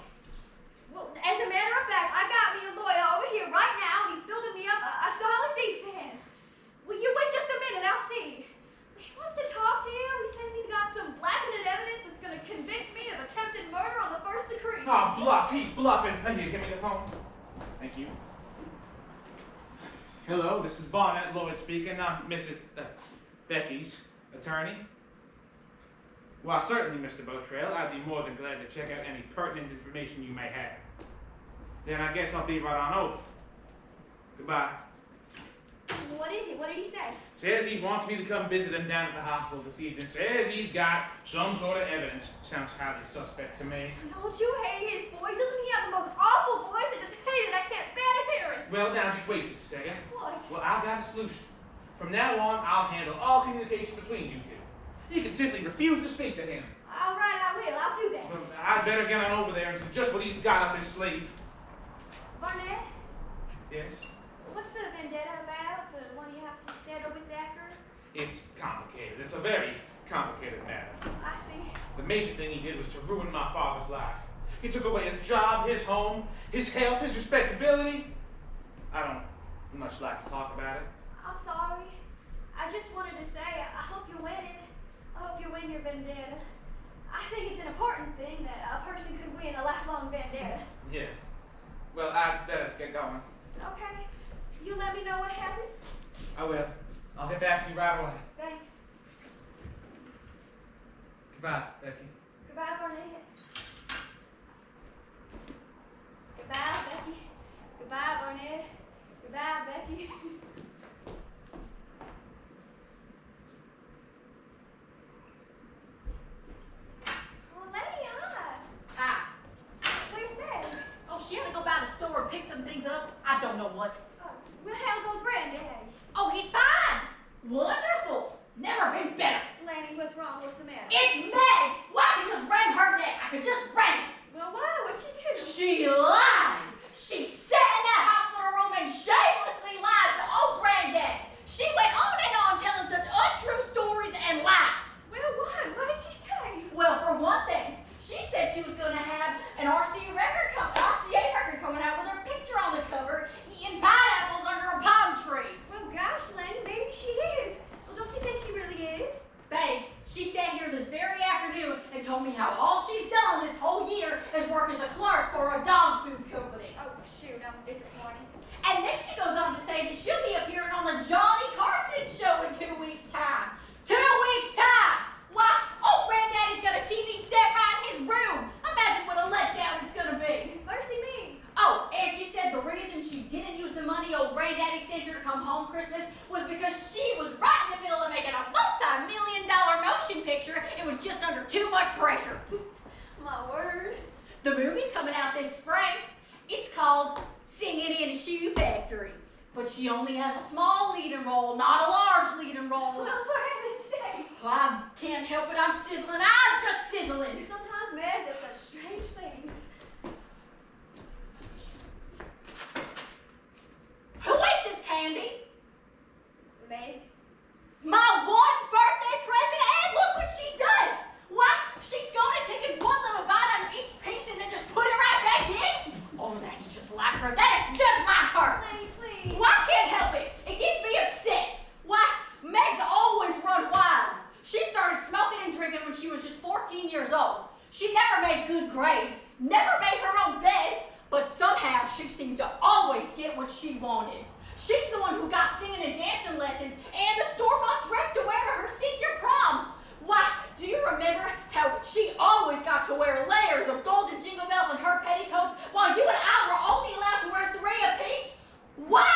Well, as a matter of fact, I got me a lawyer over here right now, and he's building me up a solid defense. Will you wait just a minute? I'll see. He wants to talk to you. He says he's got some blackened evidence that's going to convict me of attempted murder on the first degree. Oh, bluff. He's bluffing. Here, give me the phone. Thank you. Hello, this is Barnett Lloyd speaking. I'm Mrs. Becky's attorney. Well, certainly, Mr. Beautrail. I'd be more than glad to check out any pertinent information you may have. Then I guess I'll be right on over. Goodbye. What is it? What did he say? Says he wants me to come visit him down at the hospital this evening. Says he's got some sort of evidence. Sounds highly suspect to me. Don't you hate his voice? Doesn't he have the most awful voice? I just hate it. I can't bear to hear it. Well, now, just wait just a second. What? Well, I've got a solution. From now on, I'll handle all communication between you two. You can simply refuse to speak to him. All right, I will. I'll do that. Well, I'd better get on over there and see just what he's got up his sleeve. Barnett, Yes? what's the vendetta about? The one you have to settle with Zachary? It's complicated. It's a very complicated matter. I see. The major thing he did was to ruin my father's life. He took away his job, his home, his health, his respectability. I don't much like to talk about it. I'm sorry. I just wanted to say, I hope you win it. I hope you win your vendetta. I think it's an important thing that a person could win a lifelong vendetta. Yes. Well, I'd better get going. Okay. You let me know what happens? I will. I'll get back to you right away. Thanks. Goodbye, Becky. Goodbye, Barnett. Goodbye, Becky. Goodbye, Barnett. Goodbye, Becky. Oh, Lenny, hi. Hi. Where's Meg? Oh, she had to go by the store and pick some things up. I don't know what. Well, how's old granddaddy? Oh, he's fine. Wonderful. Never been better. Lanny, what's wrong? What's the matter? It's Meg. Why I could just wring her neck? I could just wring it. Well, why? What'd she do? She lied. She sat in that hospital room and shamelessly lied to old granddad. She went on and on telling such untrue stories and lies. Well, what? What did she say? Well, for one thing, she said she was going to have an RCA record coming out with her picture on the cover, eating pineapples under a palm tree. Well, gosh, Lanny, maybe she is. Well, don't you think she really is? Babe, she sat here this very afternoon was just under too much pressure. My word. The movie's coming out this spring. It's called Singing in a Shoe Factory. But she only has a small leading role, not a large leading role. Well, for heaven's sake. Well, I can't help it, I'm sizzling. I'm just sizzling. Sometimes Meg does such strange things. Who ate this candy? Meg? My one birthday present, and look what she does! Why, she's gonna take one little bite out of each piece and then just put it right back in? Oh, that's just like her. That is just like her. Lenny, please. Well, I can't help it. It gets me upset. Why, Meg's always run wild. She started smoking and drinking when she was just 14 years old. She never made good grades, never made her own bed, but somehow she seemed to always get what she wanted. She's the one who got singing and dancing lessons and a store-bought dress to wear to her senior prom. Why, do you remember how she always got to wear layers of golden jingle bells on her petticoats while you and I were only allowed to wear 3 apiece? Why?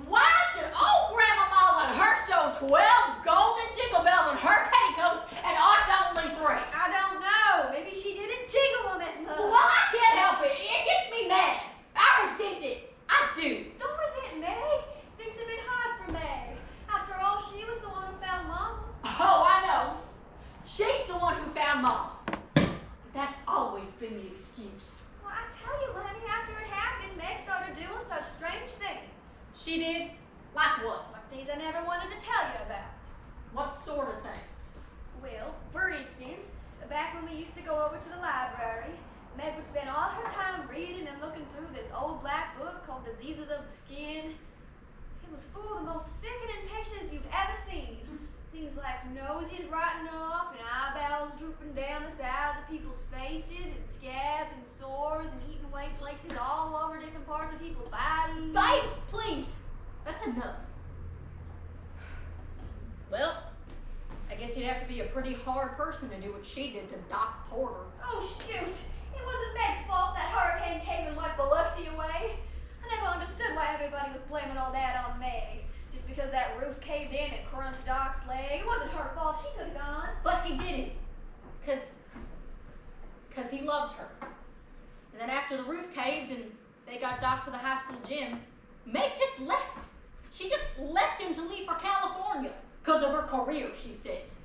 Why should old Grandmama let her sew 12 golden jingle bells on her petticoats and us only 3? I don't know. Maybe she didn't jingle them as much. Well, I can't help it. It gets me mad. I resent it. I do. Don't resent Meg. Things have been hard for Meg. After all, she was the one who found Mama. Oh, I know. She's the one who found Mom. But that's always been the excuse. Well, I tell you, Lenny, after it happened, Meg started doing such strange things. She did? Like what? Like things I never wanted to tell you about. What sort of things? Well, for instance, back when we used to go over to the library, Meg would spend all her time reading and looking through this old black book called Diseases of the Skin. It was full of the most sickening pictures you've ever seen. Things like noses rotting off and eyeballs drooping down the sides of people's faces and scabs and sores and eaten away places all over different parts of people's bodies. Babe, please. That's enough. Well, I guess you'd have to be a pretty hard person to do what she did to Doc Porter. Oh, shoot. It wasn't Meg's fault that hurricane came and wiped Biloxi away. I never understood why everybody was blaming all that on Meg. Just because that roof caved in and crunched Doc's leg. It wasn't her fault. She could have gone. But he didn't. Because he loved her. And then after the roof caved and they got Doc to the high school gym, Meg just left. She just left him to leave for California. Because of her career, she says.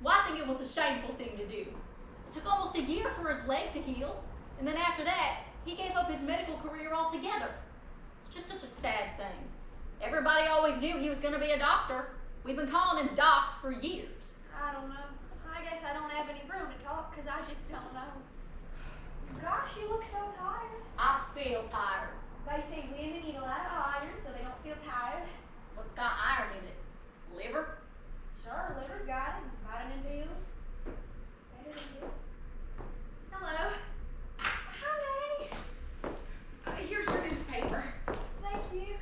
Well, I think it was a shameful thing to do. It took almost a year for his leg to heal. And then after that, he gave up his medical career altogether. It's just such a sad thing. Everybody always knew he was going to be a doctor. We've been calling him Doc for years. I don't know. I guess I don't have any room to talk because I just don't know. Gosh, you look so tired. I feel tired. They say women eat a lot of iron so they don't feel tired. What's got iron in it? Liver? Sure, liver's got it. Vitamin pills. Better than you. Hello. Hi, Lenny. Here's your newspaper. Thank you.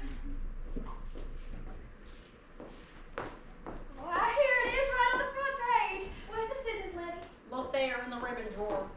Why, here it is right on the front page. Where's the scissors, Lenny? Look there in the ribbon drawer.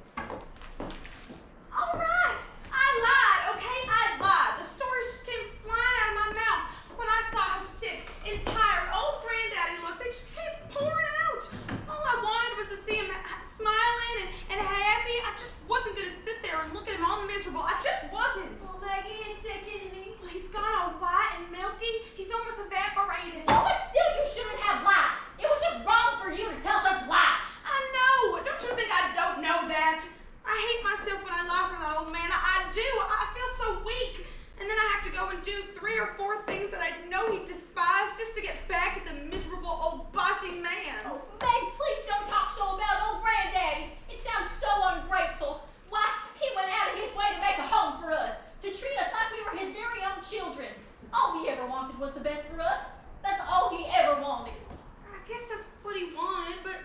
All right, I lied, okay? I lied. The stories just came flying out of my mouth when I saw how sick and tired old Granddaddy looked. They just came pouring out. All I wanted was to see him smiling and happy. I just wasn't going to sit there and look at him all miserable. I just wasn't. Well, Maggie is sick, isn't he? Well, he's gone all white and milky. He's almost evaporated. Oh, but still you shouldn't have lied. It was just wrong for you to tell such lies. I know. Don't you think I don't know that? I hate myself when I lie for that old man. I do. I feel so weak. And then I have to go and do 3 or 4 things that I know he despised just to get back at the miserable old bossy man. Oh, Meg, please don't talk so about old Granddaddy. It sounds so ungrateful. Why, he went out of his way to make a home for us, to treat us like we were his very own children. All he ever wanted was the best for us. That's all he ever wanted. I guess that's what he wanted, but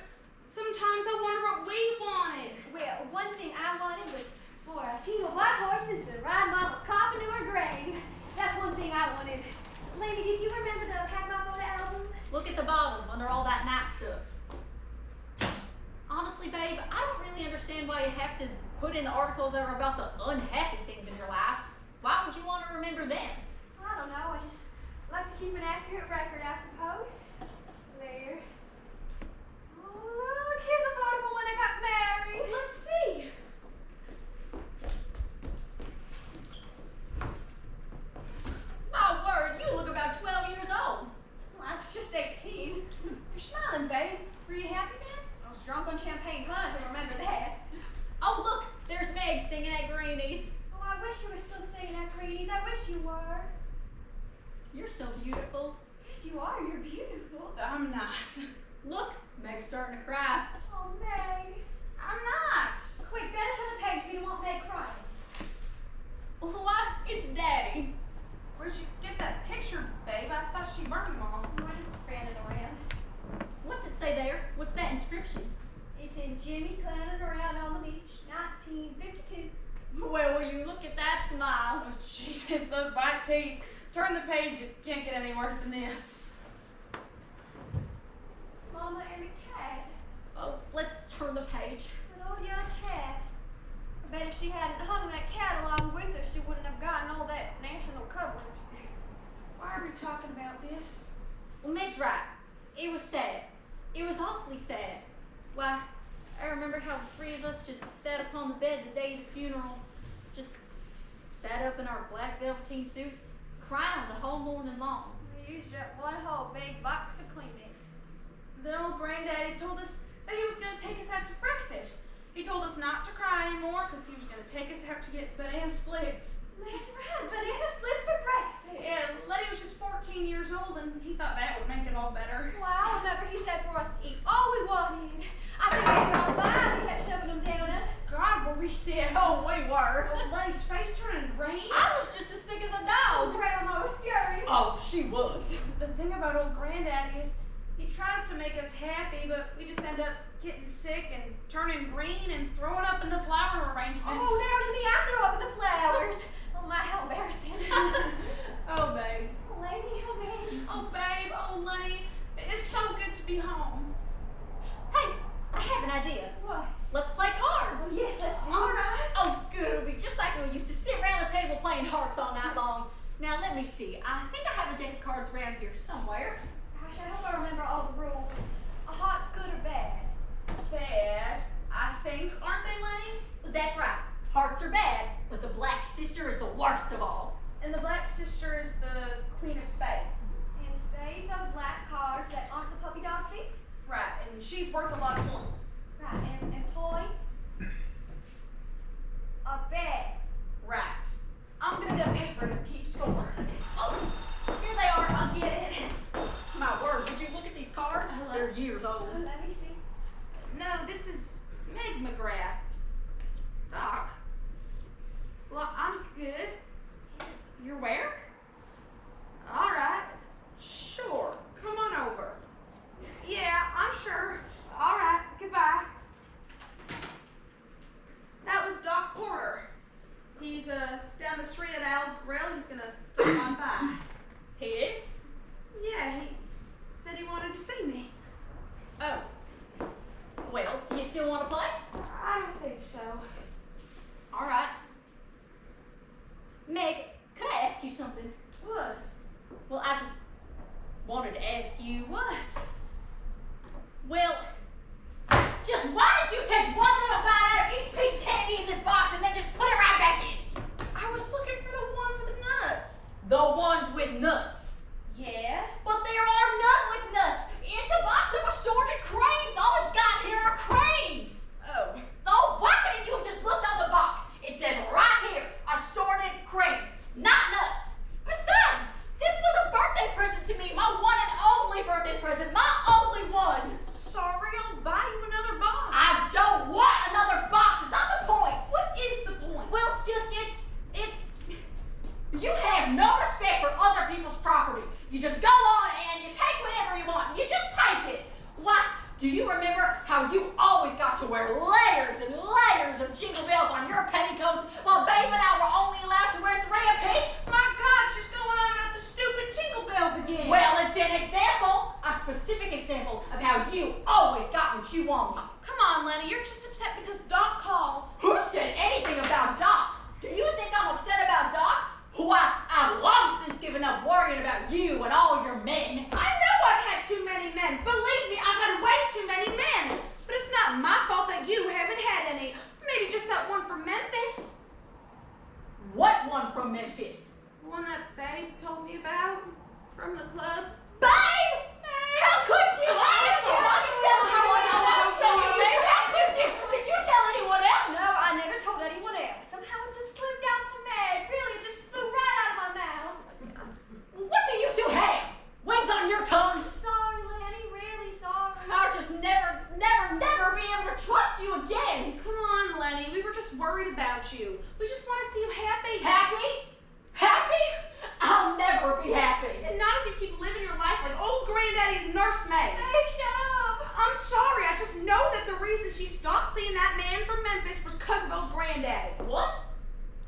sometimes I wonder what we wanted. Well, one thing I wanted was for a team of white horses to ride Mama's coffin to her grave. That's one thing I wanted. Lady, did you remember the Pack My Photo album? Look at the bottom under all that night stuff. Honestly, babe, I don't really understand why you have to put in articles that are about the unhappy things in your life. Why would you want to remember them? I don't know. I just like to keep an accurate record, I suppose. There. Oh, look, here's a photo of drunk on champagne punch, I remember that. Oh, look, there's Meg singing at Greenie's. Oh, I wish you were still singing at Creedie's. I wish you were. You're so beautiful. Yes, you are. You're beautiful. I'm not. Look, Meg's starting to cry. Oh, Meg. I'm not. Quick, better turn the page. We don't want Meg crying. What? It's Daddy. Where'd you get that picture, babe? I thought she burned them all. I just ran it around. What's it say there? What's that inscription? It says Jimmy clowning around on the beach, 1952. Well, will you look at that smile? Oh, Jesus, those white teeth. Turn the page. It can't get any worse than this. Mama and the cat. Oh, let's turn the page. An old young cat. I bet if she hadn't hung that cat along with her, she wouldn't have gotten all that national coverage. Why are we talking about this? Well, Meg's right. It was sad. It was awfully sad. Why, I remember how the three of us just sat upon the bed the day of the funeral. Just sat up in our black velveteen suits, crying the whole morning long. We used up one whole big box of Kleenex. Then old granddaddy told us that he was going to take us out to breakfast. He told us not to cry anymore because he was going to take us out to get banana splits. That's right, banana splits for breakfast. Yeah, Letty was just 14 years old and he thought that would make it all better. Well, I remember he said for us to eat all we wanted. I think we were all mine. He kept shoving them down us. God, were we sick? Oh, we were. Oh, Letty's face turning green. I was just as sick as a Oh, dog. Grandma was furious. Oh, she was. The thing about old granddaddy is he tries to make us happy, but we just end up getting sick and turning green and throwing up in the flower arrangements. Oh, there's me. I threw up in the flowers. Oh, my, how embarrassing. Oh, babe. Oh, lady, oh, babe. Oh, babe, oh, Lenny, it's so good to be home. Hey, I have an idea. What? Let's play cards. Oh, yes, let's do All it. right. Oh, good. It'll be just like when we used to sit around the table playing hearts all night long. Now, let me see. I think I have a deck of cards around here somewhere. Gosh, I hope I remember all the rules. A heart's good or bad? Bad, I think, aren't they, Lenny? That's right. Hearts are bad, but the black sister is the worst of all. And the black sister is the queen of spades. And spades are black cards that aren't the puppy dog feet. Right, and she's worth a lot of points. Right, and points are bad. Right. I'm gonna get a paper to keep score. Oh, here they are. I'll get it. My word, did you look at these cards? They're years old. Let me see. No, this is Meg McGrath. Doc. Well, I'm good. You're where? All right. Sure. Come on over. Yeah, I'm sure. All right. Goodbye. That was Doc Porter. He's down the street at Al's Grill. He's gonna stop on by. He is? Yeah, he said he wanted to see me. Oh. Well, do you still want to play? I don't think so. All right. Meg, could I ask you something? What? Well, I just wanted to ask you. What? Well, just why did you take one little bite out of each piece of candy in this box and then just put it right back in? I was looking for the ones with nuts. The ones with nuts. Yeah? But there are none with nuts. It's a box of assorted cranes. All it's got here are cranes. Oh. Oh, why couldn't you have just looked on the box? It says right here, assorted cranes, not nuts. Besides, this was a birthday present to me, my one and only birthday present, my only one. Sorry, I'll buy you another box. I don't want another box. It's not the point. What is the point? Well, you have no respect for other people's property. You just go on and you take whatever you want. You just take it. Why? Do you remember how you always got to wear layers and layers of jingle bells on your petticoats while Babe and I were only allowed to wear 3 apiece? My God, she's going on about the stupid jingle bells again. Well, it's an example, a specific example of how you always got what you wanted. Come on, Lenny, you're just upset because Doc called. Who said anything about Doc? Do you think I'm upset about Doc? Why, I've long since given up worrying about you and all your men. I know I've had too many men. Believe me, I've had way too many men. But it's not my fault that you haven't had any. Maybe just that one from Memphis. What one from Memphis? The one that Babe told me about from the club. Babe! How could you? I can tell how I was so I'd never be able to trust you again. Come on, Lenny. We were just worried about you. We just want to see you happy. Happy? Happy? I'll never be happy. And not if you keep living your life like old granddaddy's nursemaid. Hey, shut up. I'm sorry. I just know that the reason she stopped seeing that man from Memphis was because of old granddaddy. What?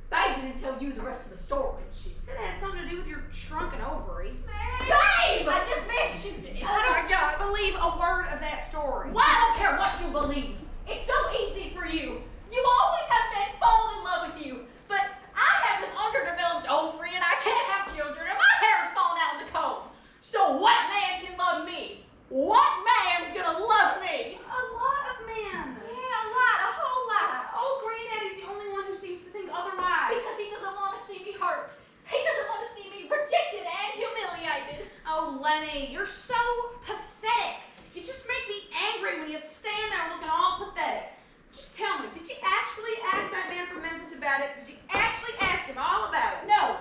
Babe didn't tell you the rest of the story. She said it had something to do with your shrunken ovary. Babe! I just mentioned it. I don't believe a word of that story. Well, I don't care what you believe. It's so easy for you. You always have men fall in love with you. But I have this underdeveloped ovary and I can't have children and my hair is falling out in the comb. So what man can love me? What man's gonna love me? A lot of men. Yeah, a lot, a whole lot. Old granddaddy's the only one who seems to think otherwise. Because he doesn't want to see me hurt. He doesn't want to see me rejected and humiliated. Oh, Lenny, you're so pathetic. You just make me angry when you stand there looking all pathetic. Just tell me, did you actually ask that man from Memphis about it? Did you actually ask him all about it? No,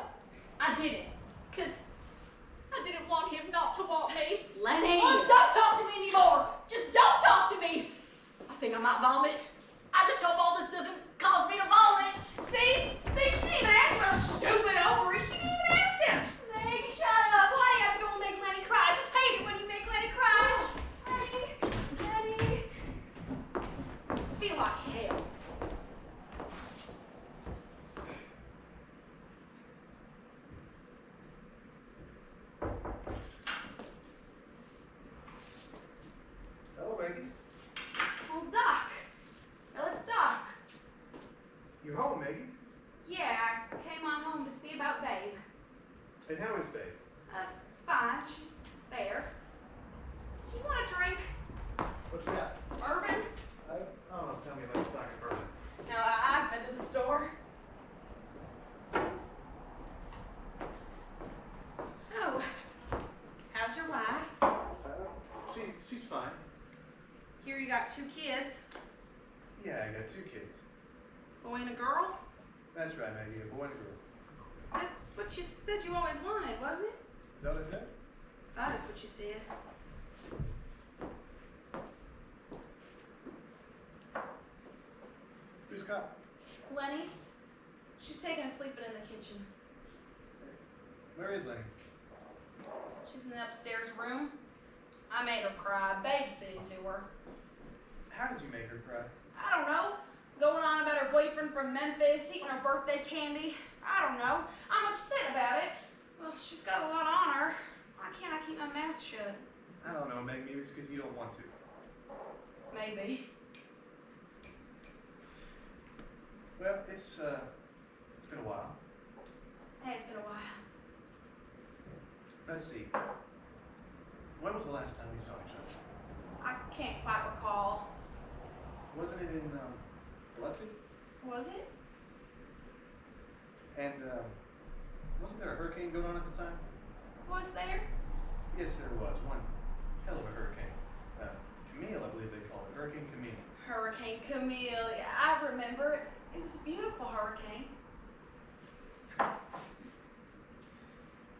I didn't. Because I didn't want him not to want me. Lenny! Oh, don't talk to me anymore. Just don't talk to me. I think I might vomit. I just hope all this doesn't cause me to vomit. See, she didn't even ask about her stupid ovary. She didn't even ask him. Meg, shut up. Why do you have to go and make Lenny cry? I just hate it when you make Lenny cry. Daddy. I feel like hell. Hello, Maggie. Oh, Doc. Well, it's Doc. You home, Maggie? Yeah, I came on home to see about Babe. And how is Babe? Fine. She's there. Do you want a drink? What you got? Bourbon? I don't know. Tell me about the soccer bourbon. No, I've been to the store. So, how's your wife? She's fine. Here you got 2 kids, Yeah, I got 2 kids. boy and a girl. That's right, Maggie. A boy and a girl. That's what you said you always wanted, wasn't it? Is that what I said? That is what you said. Who's cop? Lenny's. She's taking a sleeping in the kitchen. Where is Lenny? She's in the upstairs room. I made her cry, babysitting to her. How did you make her cry? I don't know. Going on about her boyfriend from Memphis, eating her birthday candy. I don't know. I'm upset about it. Well, she's got a lot on her. Why can't I keep my mouth shut? I don't know, Maggie. Maybe it's because you don't want to. Maybe. Well, it's been a while. Hey, it's been a while. Let's see. When was the last time we saw each other? I can't quite recall. Wasn't it in Biloxi? Was it? And wasn't there a hurricane going on at the time? Was there? Yes, there was. One hell of a hurricane. Camille, I believe they call it. Hurricane Camille. Hurricane Camille. Yeah, I remember it. It was a beautiful hurricane.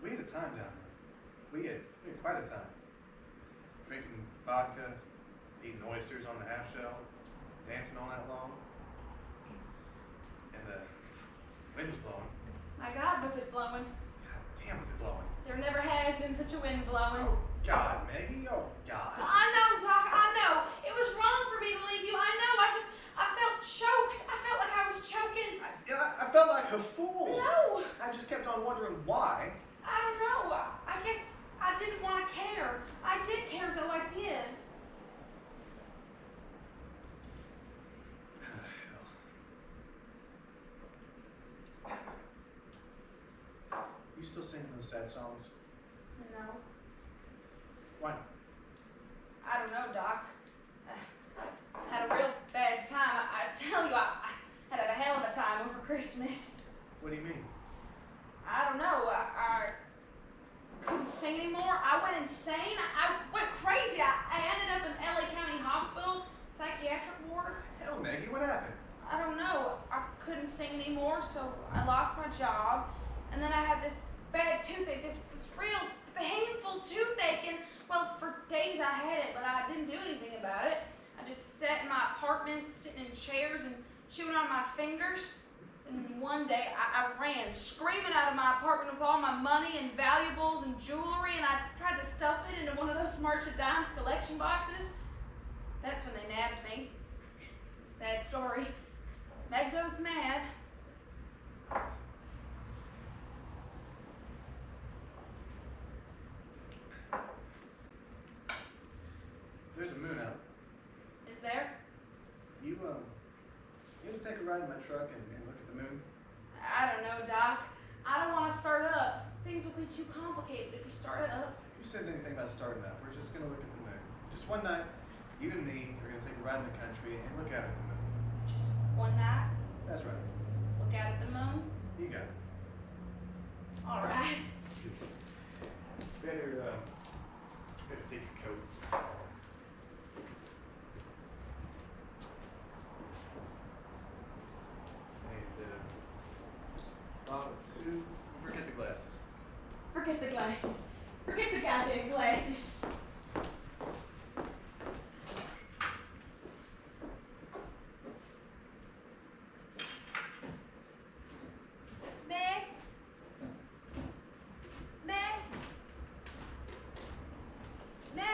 We had a time down there. We had quite a time. Drinking vodka, eating oysters on the half shell, dancing all night long. And the wind was blowing. My God, was it blowing? God damn, was it blowing? There never has been such a wind blowing. Oh, God, Maggie. Oh, God. I know, Doc, I know. It was wrong for me to leave you. I know. I felt choked. I felt like I was choking. I felt like a fool. No. I just kept on wondering why. I don't know. I guess I didn't want to care. I did care, though I did. You still sing those sad songs? No. Why not? I don't know, Doc. I had a real bad time. I tell you, I had a hell of a time over Christmas. What do you mean? I don't know. I couldn't sing anymore. I went insane. I went crazy. I ended up in LA County Hospital, psychiatric ward. Hell, Maggie, what happened? I don't know. I couldn't sing anymore, so I lost my job. And then I had this bad toothache, this real painful toothache. And, well, for days I had it, but I didn't do anything about it. I just apartment, sitting in chairs and chewing on my fingers. And then one day I ran screaming out of my apartment with all my money and valuables and jewelry, and I tried to stuff it into one of those March of Dimes collection boxes. That's when they nabbed me. Sad story. Meg goes mad. There's a moon out. Is there? You ever take a ride in my truck and look at the moon? I don't know, Doc. I don't want to start up. Things will be too complicated if we start up. Who says anything about starting up? We're just gonna look at the moon. Just one night, you and me are gonna take a ride in the country and look out at the moon. Just one night, That's right. look out at the moon. You got it. All right. Better take your coat. And, forget the glasses. Forget the glasses. Forget the goddamn glasses. Meg? Meg? Meg?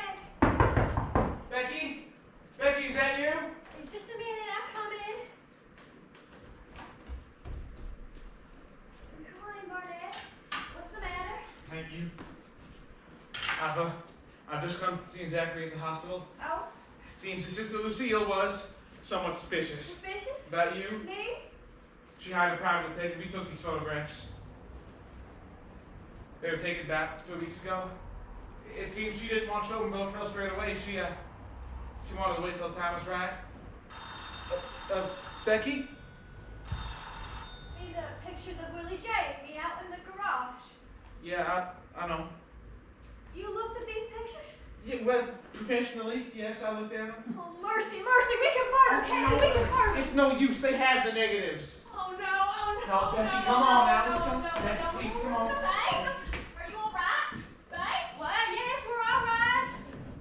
Becky? Becky, is that you? In just a minute, I'm coming. Come on, Barnett. What's the matter? Thank you. I've just come to see Zachary at the hospital. Oh, It seems his sister Lucille was somewhat suspicious. suspicious? About you? Me? She hired a private detective. We took these photographs. They were taken back 2 weeks ago. It seems she didn't want to show them Bill Trail straight away. She wanted to wait till the time was right. Becky? These are pictures of Willie J and me out in the garage. Yeah, I know. You looked at these pictures? Yeah, well, professionally, yes, I looked at them. Oh, mercy, mercy, we can murder, can't we? We can murder. It's no use. They have the negatives. Oh no, oh no. No, Becky, no, come no, on no, now. no, Let's go. no, no, Becky, no. please, come on. Babe, are you all right? Babe, What? Yes, we're all right.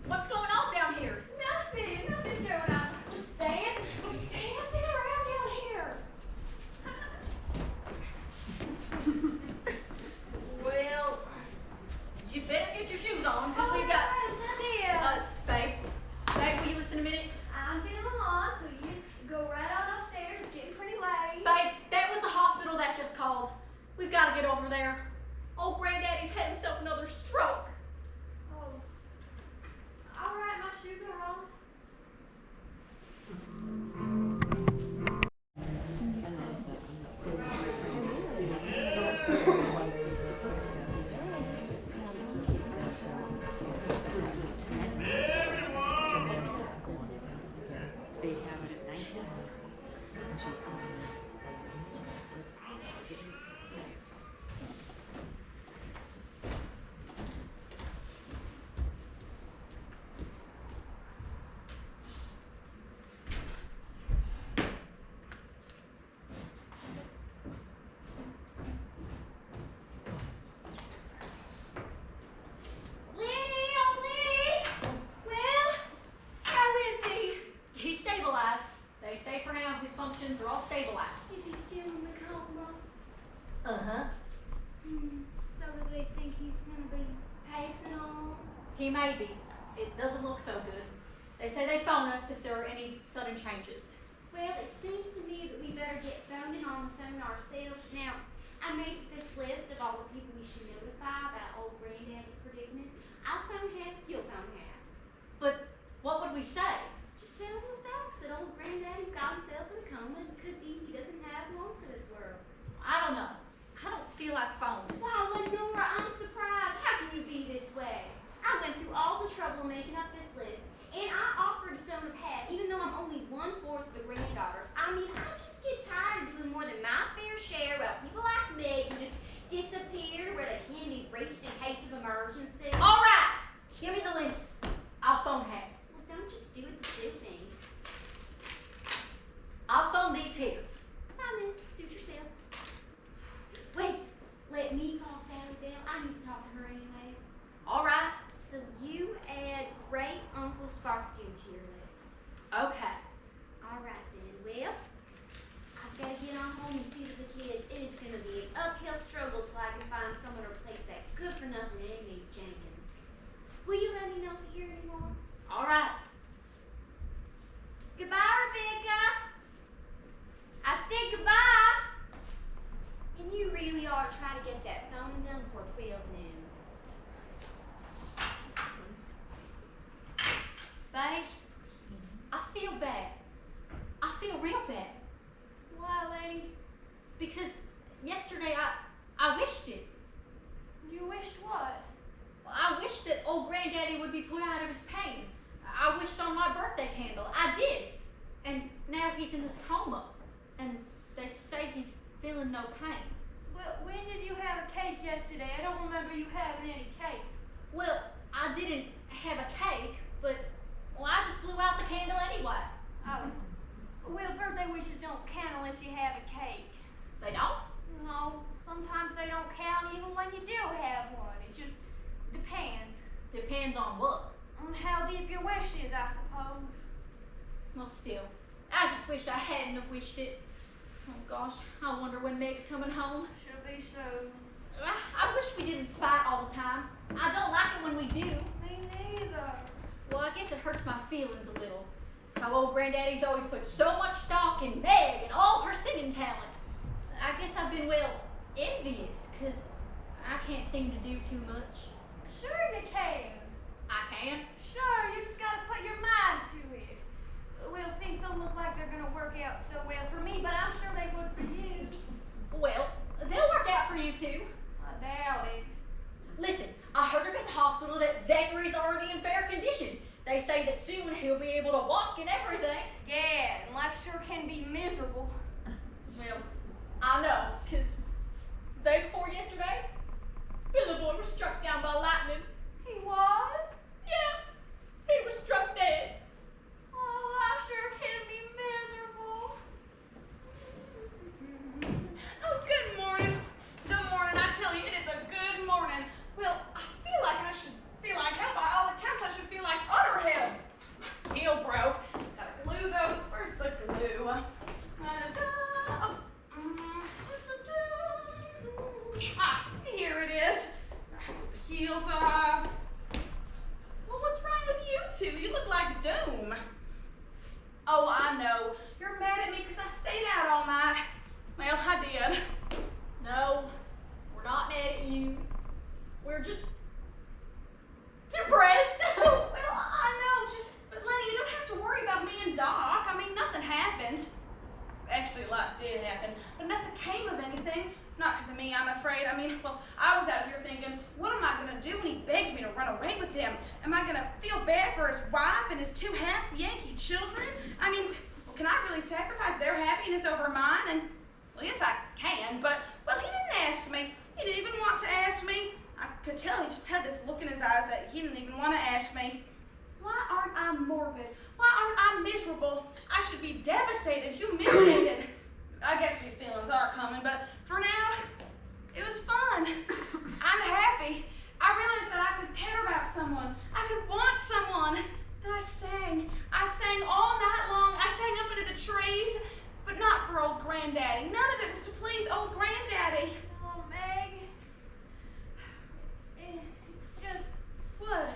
what's going on down here? Nothing's going on. We're just dancing around down here. Well, you better get your shoes on, because we've got... Babe, will you listen a minute? I'm getting along, so you just go right on upstairs. It's getting pretty late. Babe, that was the hospital that just called. We've got to get over there. Old Granddaddy's had himself another stroke. Oh. All right, my shoes are on. He's stabilized. They say for now his functions are all stabilized. Is he still in the coma? Uh-huh. So do they think he's gonna be passing on? He may be. It doesn't look so good. They say they phone us if there are any sudden changes. Well, it seems to me that we better get phoning on the phone ourselves. Now, I made this list of all the people we should notify about old Granddaddy's predicament. I'll phone half, you'll phone half. But what would we say? Just tell them the facts that old Granddaddy's got himself in a coma and could be he doesn't have long for this world. I don't know. I don't feel like phoning. Wow, Lenora, I'm surprised. How can you be this way? I went through all the trouble making up this list, and I offered to phone Pat, even though I'm only 1/4 of the granddaughters. I mean, I just get tired of doing more than my fair share about people like me who just disappear where they can be reached in case of emergency. All right. Give me the list. I'll phone half. Well, don't just do it to suit me. I'll phone these here. Fine then, suit yourself. Wait, let me bad. I feel real bad. Why, lady? Because yesterday I wished it. You wished what? I wished that old granddaddy would be put out of his pain. I wished on my birthday candle. I did. And now he's in this coma. And they say he's feeling no pain. Well, when did you have a cake yesterday? I don't remember you having any cake. Well, I didn't have a cake, but I just blew out the candle anyway. Oh. Well, birthday wishes don't count unless you have a cake. They don't? No, sometimes they don't count even when you do have one. It just depends. Depends on what. On how deep your wish is, I suppose. Well, still, I just wish I hadn't have wished it. Oh gosh, I wonder when Meg's coming home. Should be soon. I wish we didn't fight all the time. I don't like it when we do. Me neither. Well, I guess it hurts my feelings a little. How old granddaddy's always put so much stock in Meg and all her singing talent. I guess I've been, well, envious, because I can't seem to do too much. Sure you can. I can? Sure, you just gotta put your mind to it. Well, things don't look like they're gonna work out so well for me, but I'm sure they would for you. Well, they'll work out for you too. I doubt it. Listen, I heard up in the hospital that Zachary's already in fair condition. They say that soon he'll be able to walk and everything. Yeah, and life sure can be miserable. Well, I know, because the day before yesterday, Billy Boy was struck down by lightning. He was? Yeah, he was struck dead. Oh, I sure can be miserable. Oh, good morning. Good morning. I tell you, it is a good morning. Well, I feel like I should feel like hell. By all accounts, I should feel like utter hell. Heel broke. Gotta glue those. Where's the glue? Ah, here it is. The heels off. Well, what's wrong with you two? You look like doom. Oh, I know. You're mad at me because I stayed out all night. Well, I did. No, we're not mad at you. We're just depressed. Well, I know, but Lenny, you don't have to worry about me and Doc. I mean, nothing happened. Actually, a lot did happen, but nothing came of anything. Not because of me, I'm afraid. I mean, well, I was out here thinking, what am I going to do when he begs me to run away with him? Am I going to feel bad for his wife and his two happy Yankee children? I mean, well, can I really sacrifice their happiness over mine? And, well, yes, I can, but, well, he didn't ask me. He didn't even want to ask me. I could tell he just had this look in his eyes that he didn't even want to ask me. Why aren't I morbid? Why aren't I miserable? I should be devastated, humiliated. I guess these feelings are coming, but for now, it was fun. I'm happy. I realized that I could care about someone. I could want someone. And I sang. I sang all night long. I sang up into the trees, but not for old granddaddy. None of it was to please old granddaddy. Oh, Meg. It's just, What?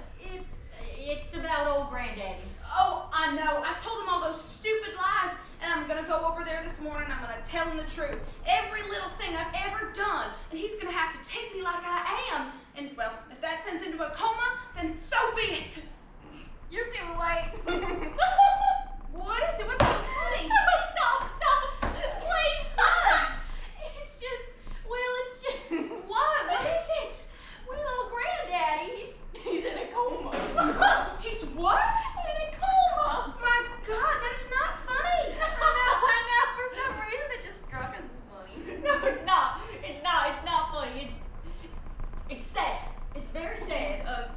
It's about old granddaddy. Oh, I know. I told him all those stupid lies, and I'm gonna go over there this morning and I'm gonna tell him the truth. Every little thing I've ever done, and he's gonna have to take me like I am. And, well, if that sends into a coma, then so be it. you're too late. What is it? What's so funny? Stop! Please, stop! It's just, What? What is it? old granddaddy, he's in a coma. He's what? In a coma. My God, that is not funny. I know. For some reason, it just struck us as funny. No, it's not. It's not funny. It's sad. It's very sad.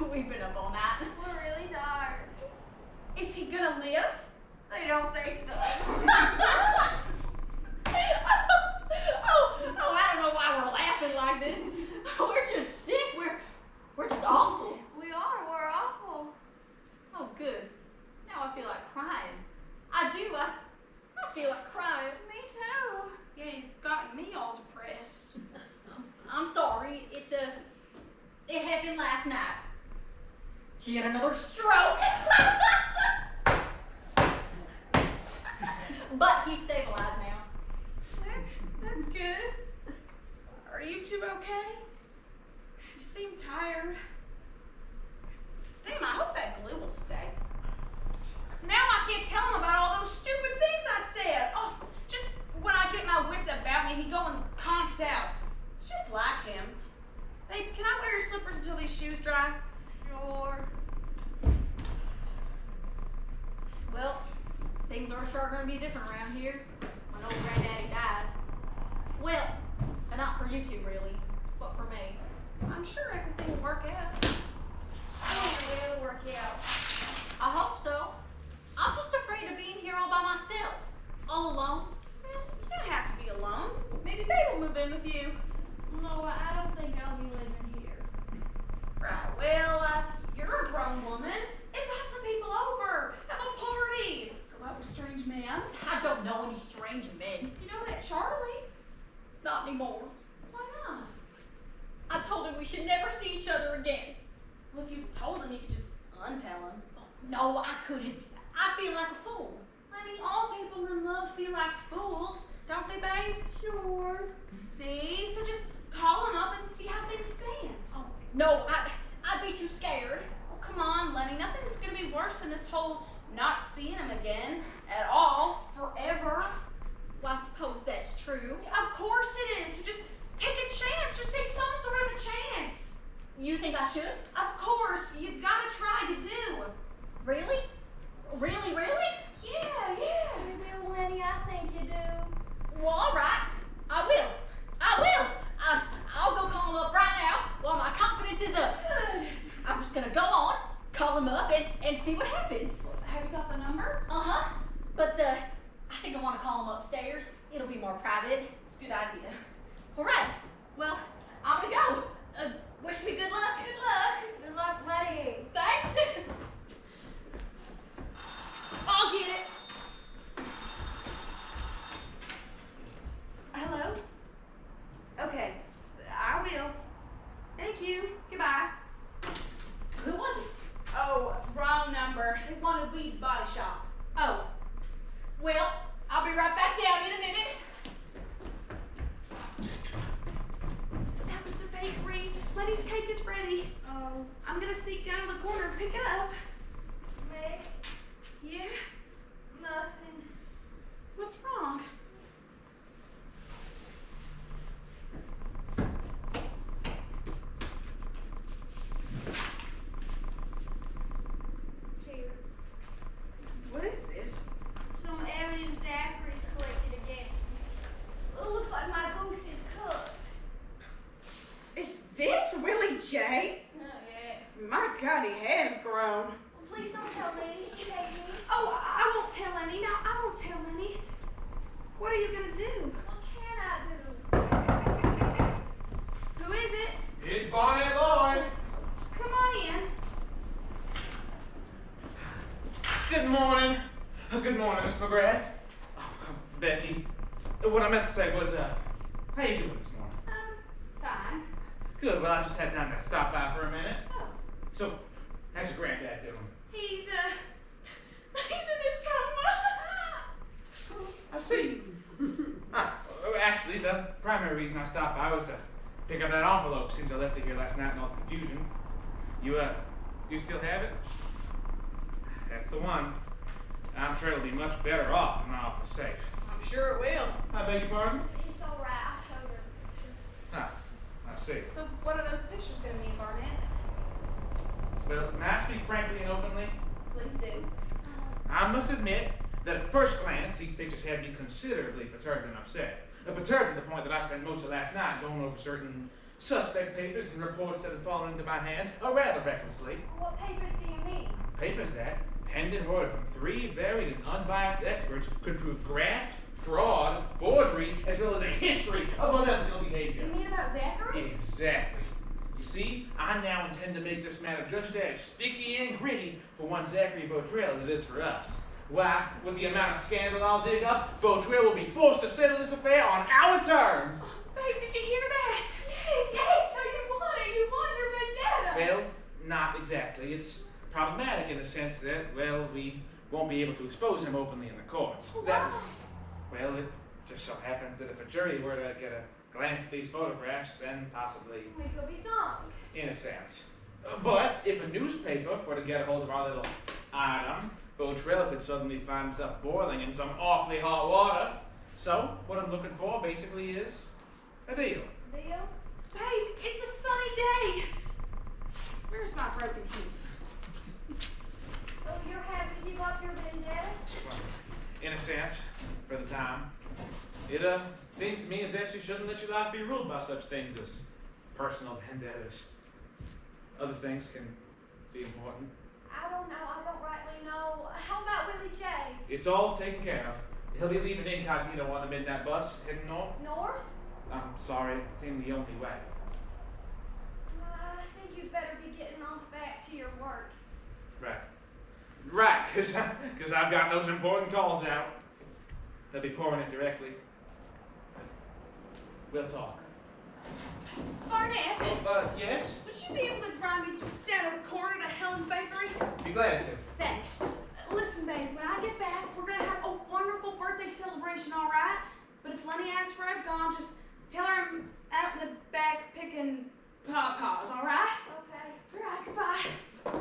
We've been up all night. We're really tired. Is he gonna live? I don't think so. Oh, I don't know why we're laughing like this. We're just sick. We're just awful. We are. We're awful. Oh, good. Now I feel like crying. I do. I feel like crying. Me too. Yeah, you've gotten me all depressed. I'm sorry. It happened last night. He had another stroke. But he's stabilized now. That's good. Are you two okay? You seem tired. Damn, I hope that glue will stay. Now I can't shoes dry? Sure. Well, things are sure gonna be different around here when old granddaddy dies. Well, not for you two really, but for me. I'm sure everything will work out. Yeah, it'll work out. I hope so. I'm just afraid of being here all by myself, all alone. Well, you don't have to be alone. Maybe Babe will move in with you. No, I don't think I'll be living here. Right, well, you're a grown woman. Invite some people over. Have a party. Go out with a strange man. I don't know any strange men. You know that Charlie? Not anymore. Why not? I told him we should never see each other again. Well, if you told him, you could just untell him. No, I couldn't. I feel like a fool. I mean, all people in love feel like fools, don't they, Babe? Sure. See? So just call him up and see how things stand. Oh, no, I'd be too scared. Oh, come on, Lenny. Nothing's going to be worse than this whole not seeing him again at all, forever. Well, I suppose that's true. Of course it is. So just take a chance. Just take some sort of a chance. You think I should? Of course. You've got to try to do. Really? Really, really? Yeah. You do, Lenny, I think you do. Well, all right. I will. I'll go call him up right now while my confidence is up. Good. I'm just gonna go on, call him up, and see what happens. Have you got the number? Uh-huh. But, I think I want to call him upstairs. It'll be more private. It's a good idea. All right. Well, I'm gonna go. Wish me good luck. Good luck. Good luck, buddy. Thanks. I'll get it. Hello? Okay, I will. Thank you. Goodbye. Who was it? Oh, wrong number. They wanted Weed's Body Shop. Oh. Well, I'll be right back down in a minute. That was the bakery. Lenny's cake is ready. Oh, I'm gonna sneak down to the corner and pick it up. Meg, Yeah? nothing. What's wrong? Here. What is this? Some evidence Zachary's collected against me. It looks like my goose is cooked. Is this really Jay? Not yet. My God, he has grown. Please don't tell Lenny she hates me. Oh, I won't tell Lenny. No, I won't tell Lenny. What are you gonna do? What can I do? Who is it? It's Barnett Lloyd. Come on in. Good morning. Good morning, Miss McGrath. Becky. What I meant to say was, how you doing this morning? Fine. Good. Well, I just had time to stop by for a minute. Oh, So, how's your granddad doing? he's in his coma. I see. Actually, the primary reason I stopped by was to pick up that envelope since I left it here last night in all the confusion. You still have it? That's the one. I'm sure it'll be much better off in my office safe. I'm sure it will. I beg your pardon? It's all right. I showed her the pictures. I see. So what are those pictures gonna mean, Barnett? Well, may I speak frankly and openly? Please do. I must admit that at first glance, these pictures had me considerably perturbed and upset. Perturbed to the point that I spent most of last night going over certain suspect papers and reports that had fallen into my hands, rather recklessly. What papers do you mean? Papers that, penned in word from 3 varied and unbiased experts, could prove graft, fraud, forgery, as well as a history of unethical behavior. You mean about Zachary? Exactly. You see, I now intend to make this matter just as sticky and gritty for one Zachary Beautrail as it is for us. Why, with the amount of scandal I'll dig up, Beautrail will be forced to settle this affair on our terms. Babe, did you hear that? Yes, so you won your vendetta. Well, not exactly. It's problematic in the sense that, well, we won't be able to expose him openly in the courts. That was, well, it just so happens that if a jury were to get a glance at these photographs, then possibly, We could be sunk. in a sense. But if a newspaper were to get a hold of our little item, Beautrail could suddenly find himself boiling in some awfully hot water. So, what I'm looking for basically is a deal. Deal? Babe, it's a sunny day. Where's my broken heels? So you're happy to give up your vendetta? Well, in a sense, for the time. It seems to me as if you shouldn't let your life be ruled by such things as personal vendettas. Other things can be important. I don't know. I don't rightly know. How about Willie J? It's all taken care of. He'll be leaving incognito on the midnight bus, heading north. North? I'm sorry, it seemed the only way. I think you'd better be getting off back to your work. Right. Right, because I've got those important calls out. They'll be pouring it directly. We'll talk. Barnett, Yes? would you be able to drive me just down to the corner to Helen's Bakery? Be glad to. Thanks. Listen, babe, when I get back, we're gonna have a wonderful birthday celebration, all right? But if Lenny asks where I've gone, just tell her I'm out in the back picking pawpaws, all right? Okay. All right, goodbye.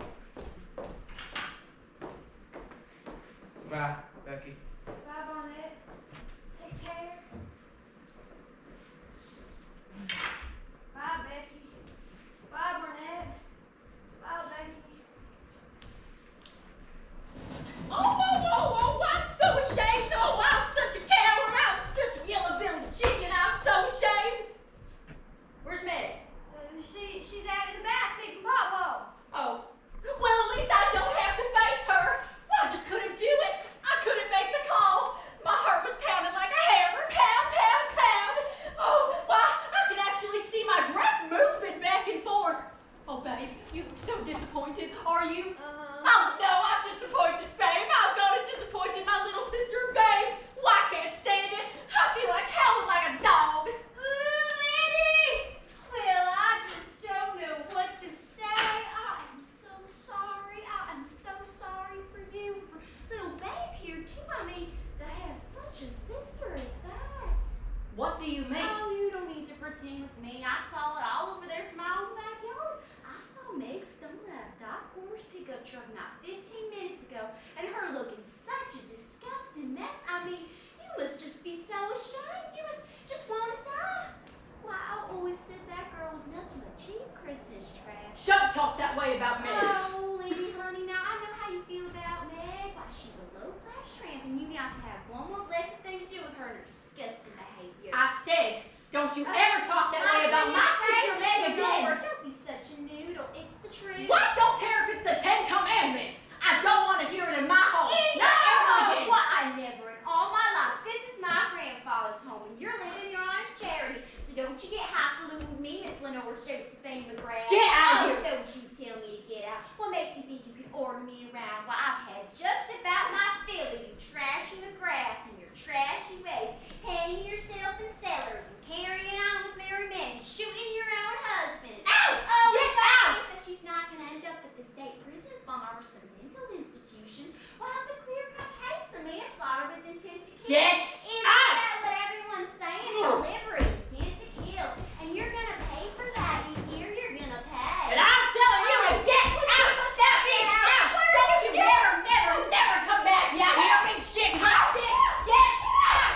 Bye, Becky. Bye, Barnett. Take care. Bye, Becky. Bye, Barnett. Bye, Becky. Oh, I'm so ashamed. Oh, I'm such a coward. I'm such a yellow-billed chicken. I'm so ashamed. Where's Meg? She's out in the back picking pawpaws. Oh, well, at least I don't have to face her. I just couldn't do it. I couldn't make the call. My heart was pounding like a hammer. Pound, pound, pound. Oh, why, I can actually see my dress moving back and forth. Oh, babe, you're so disappointed, are you? Oh, no, I'm disappointed, babe. I'm gonna disappointed my little sister, babe. Well, I can't stand it. I feel like howling like a dog. Lenny! Well, I just don't know what to say. I am so sorry. I am so sorry for you and for little babe here, too. I mean, to have such a sister as that. What do you mean? Oh, you don't need to pretend with me. I saw it all over there from my own backyard. I saw Meg stolen out of Doc Corner's pickup truck not 15 minutes ago, and her looking such a disgusting mess. I mean, you must just be so ashamed. You must just want to die. Why, I always said that girl was nothing but cheap Christmas trash. Don't talk that way about me. Oh, lady, honey, now I know how you feel about Meg. Why, she's a low-class tramp, and you got to have one more blessed thing to do with her and her disgusting behavior. I said, don't you ever talk that way about my sister Meg again. Don't be such a noodle. It's the truth. Well, I don't care if it's the 10 Commandments. I don't want to hear it in my home. Not ever again. Why, I never in all my life. This is my grandfather's home, and you're living your honest charity. So don't you get highfalutin with me, Miss Lenore Josephine McGrath. Get out of here. Don't you tell me to get out. What makes you think you can order me around? Why, I've had just about my fill of you trashing the grass and your trashy ways, hanging yourself in cellars and carrying on with married men and shooting your own husband. Out! Oh, Get if I out! think that she's not going to end up at the state prison farm or some mental institution. Well, it's a clear-cut case of manslaughter with intent to kill. Get Isn't out! that what everyone's saying? Deliberate intent to kill. And you're going to pay for that. You hear? You're going to pay. And I'm telling you to get out! That means out! Don't you never, never, never come back! You hear me, chick? Just get out!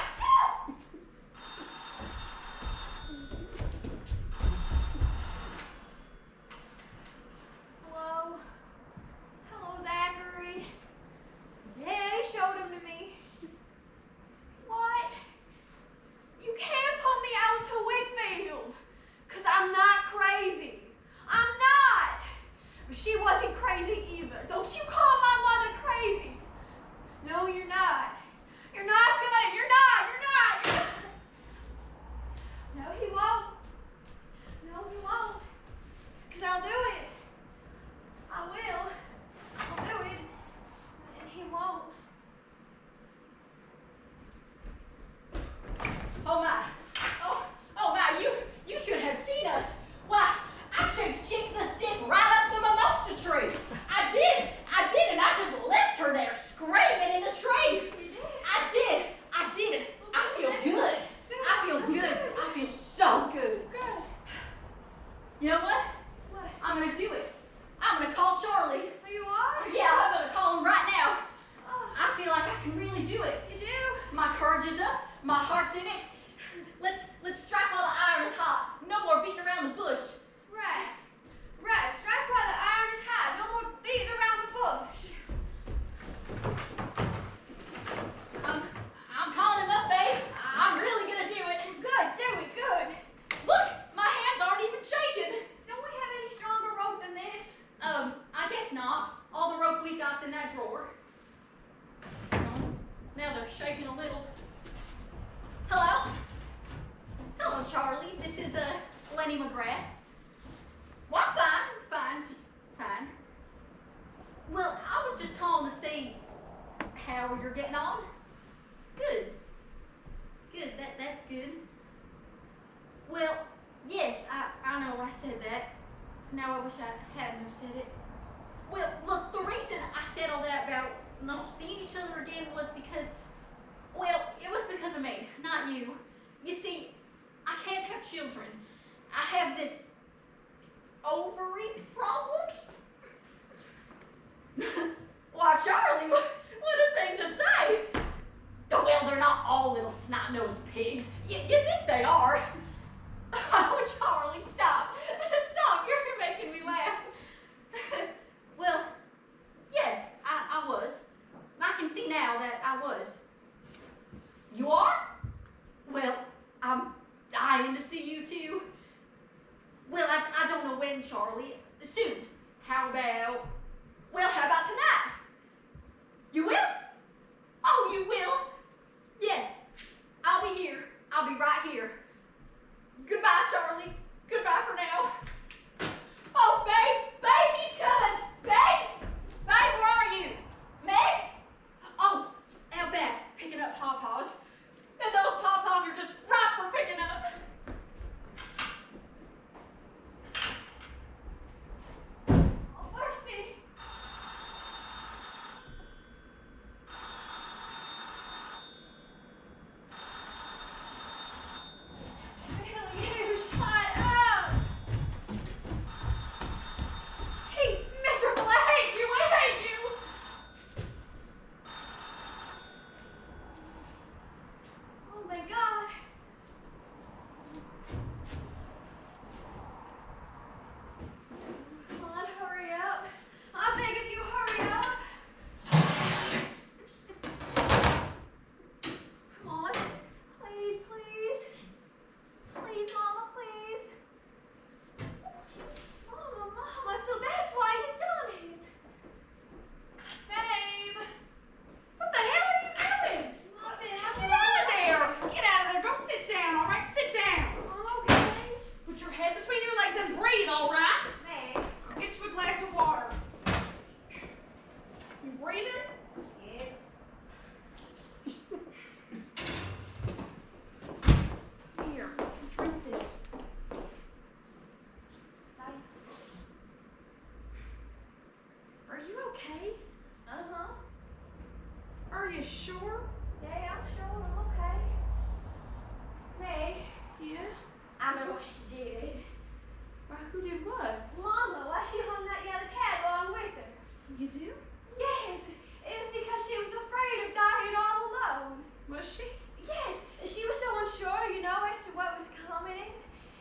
Hello? Hello, Zachary. Yeah, they showed him to me. What? You can't put me out to Whitfield. Because I'm not crazy. I'm not. But she wasn't crazy either. Don't you call my mother crazy. No, you're not. You're not good. You're not. You're not. No, he won't. No, he won't. It's because I'll do it. I will. I'll do it. And he won't. Oh my. Oh my, you should have seen us. Why, I chased Chick the Stick right up the mimosa tree. I did, and I just left her there screaming in the tree. You did. I did. I feel good. I feel good. I feel so good. Good. You know what? What? I'm gonna do it. I'm gonna call Charlie. Oh, you are? Yeah, I'm gonna call him right now. Oh, I feel like I can really do it. you do? My courage is up. My heart's in it. Let's strike while the iron is hot. No more beating around the bush. Right. Right. Strike while the iron shaking a little. Hello? Hello, Charlie. This is, Lenny McGrath. Well, I'm fine, just fine. Well, I was just calling to see how you're getting on. Good. Good, that's good. Well, yes, I know I said that. Now I wish I hadn't have said it. Well, look, the reason I said all that about not seeing each other again was because, well, it was because of me, not you. You see, I can't have children. I have this ovary problem. Why, Charlie, what a thing to say. Oh, well, they're not all little snot-nosed pigs. You think they are. Oh, Charlie, stop. Stop, you're making me laugh. Well, yes, I was. I can see now that I was. You are? Well, I'm dying to see you too. Well, I don't know when, Charlie. Soon. How about tonight? You will? Oh, you will? Yes, I'll be here. I'll be right here. Goodbye, Charlie. Goodbye for now. Oh, babe, he's coming. Babe, where are you? Meg? Oh, out back, picking up pawpaws. And those pawpaws are just right for picking up. Oh, mercy. Will you shut up? Gee, miserable, I hate you. Oh my God. Come on, hurry up. I beg of you, hurry up. Come on. Please. Please, Mama, please. Mama, so that's why you done it. Babe, What the hell are you doing? get out of there. Get out of there. Go sit down, all right? Sit down. Okay. Put your head between your legs and breathe, all right? Hey. I'll get you a glass of water. You breathing? Yes. Here, drink this. Are you okay? Uh-huh. Are you sure? Yeah, I'm sure I'm okay. Meg, Yeah. I know why she did it. Why, who did what? Mama, why she hung that yellow cat along with her? You do? Yes, it was because she was afraid of dying all alone. Was she? Yes, she was so unsure, as to what was coming.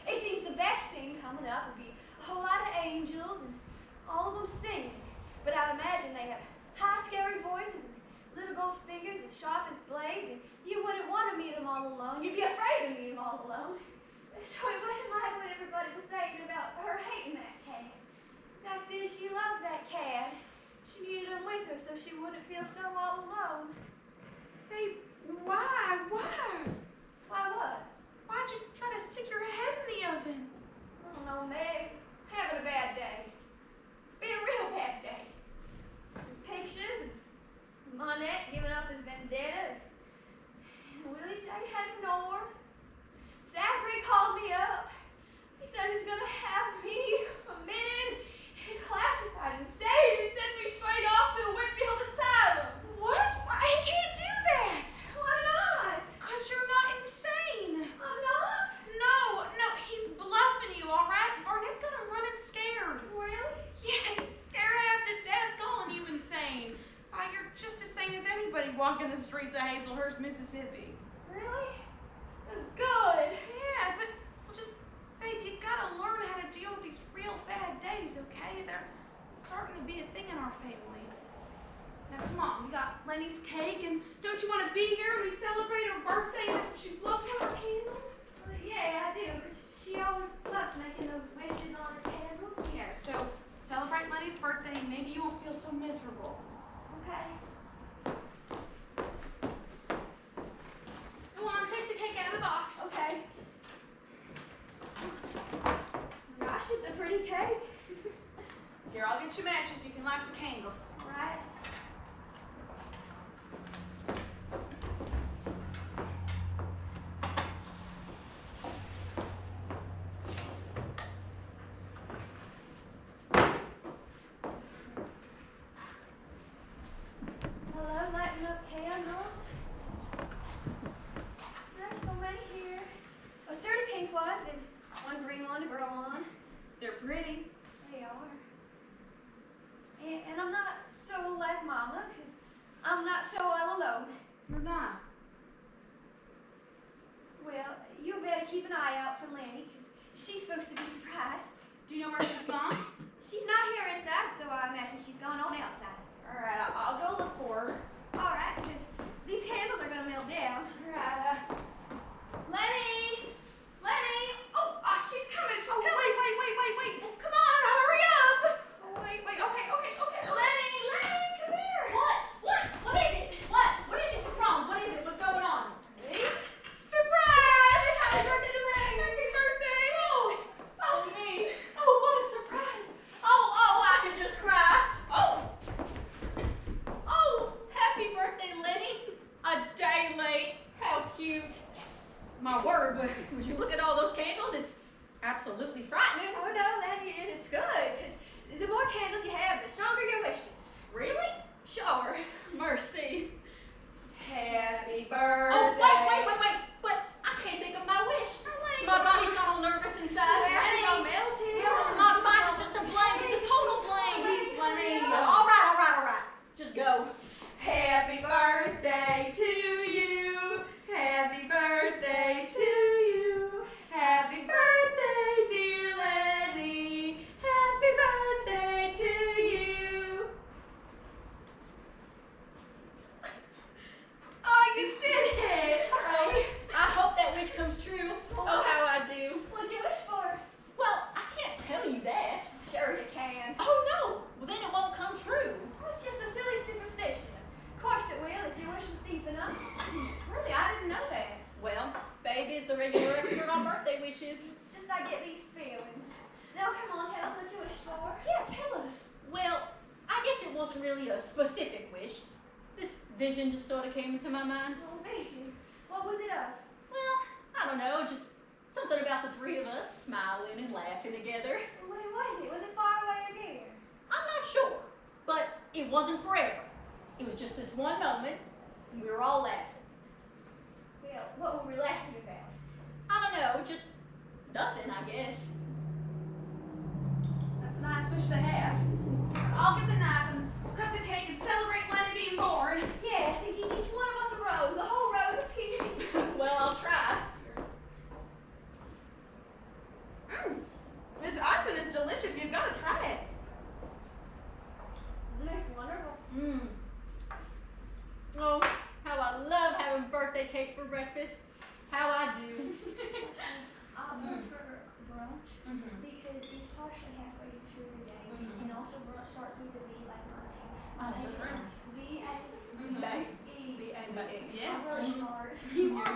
It seems the best thing coming up would be a whole lot of angels and all of them singing. But I imagine they have high, scary voices and little gold fingers as sharp as blades, and you wouldn't want to meet them all alone. You'd be afraid to meet them all alone. So it wasn't like what everybody was saying about her hating that cat. The fact is, she loved that cat. She needed him with her so she wouldn't feel so all alone. Babe, why? Why what? Why'd you try to stick your head in the oven? I don't know, Meg. Having a bad day. It's been a real bad day. There's pictures and Monette giving up his vendetta. And Willie J heading north. Zachary called me up. He said he's gonna have me committed and classified and saved and send me straight off to the Whitfield Asylum. What? He can't do that. Why not? Because you're not insane. I'm not? No, he's bluffing you, all right? Barnett's got him running scared. Really? Yeah, he's scared half to death calling you insane. Why, you're just as sane as anybody walking the streets of Hazelhurst, Mississippi. Really? Good. Yeah, but babe, you gotta learn how to deal with these real bad days, okay? They're starting to be a thing in our family. Now, come on, we got Lenny's cake, and don't you want to be here when we celebrate her birthday and she blows out our candles? Well, yeah, I do. She always loves making those wishes on her candles. Yeah, so celebrate Lenny's birthday, and maybe you won't feel so miserable. Okay. She's supposed to be surprised. Do you know where she's gone? She's not here inside, so I imagine she's gone on outside. All right, I'll go look for her. All right, because these candles are gonna melt down. All right, Lenny! Lenny! Oh, she's coming, she's coming. Wait. Come on, hurry up! Oh, wait. Okay. Lenny, come here. What is it? What is it? What's wrong? What is it? What's going on? Surprise! Happy birthday to Lenny. Happy birthday! Oh, me. Oh, what a surprise. Oh, I could just cry. Oh, happy birthday, Lenny. A day late. How cute. My word, would you look at all those candles? It's absolutely frightening. Oh no, Lenny, it's good, because the more candles you have, the stronger your wishes. Really? Sure. Mercy. Happy birthday! Oh, wait. But I can't think of my wish. My body's got all nervous inside. It's all melted. My mind is just a blank. It's a total blank. Please, Lenny. All right. Just go. Happy birthday to you. Happy birthday to you. Happy birthday, dear Lenny. Happy birthday to you. Oh, you did it. Oh, I hope that wish comes true. Oh, how I do. What'd you wish for? Well, I can't tell you that. Sure you can. Oh, no. Well, then it won't come true. It's just a silly superstition. Of course it will if your wish was deep enough. Really, I didn't know that. Well, baby is the regular expert on birthday wishes. It's just I get these feelings. Now come on, tell us what you wish for. Yeah, tell us. Well, I guess it wasn't really a specific wish. This vision just sort of came into my mind. Oh, vision. What was it of? Well, I don't know, just something about the three of us smiling and laughing together. When was it? Was it far away or near? I'm not sure, but it wasn't forever. It was just this one moment, and we were all laughing. Well, what were we laughing about? I don't know, just nothing, I guess. That's a nice wish to have. I'll get the knife and cut the cake and celebrate Lenny being born. Yes, and give each one of us a rose, a whole rose apiece. Well, I'll try. This icing is delicious. You've got to try it. That's wonderful. Oh, how I love having birthday cake for breakfast. How I do. I prefer brunch because it's partially halfway through the day, and also brunch starts with a V like my name. Oh, so it's V-A-E. B-A-E. Yeah. I'm really smart. You are.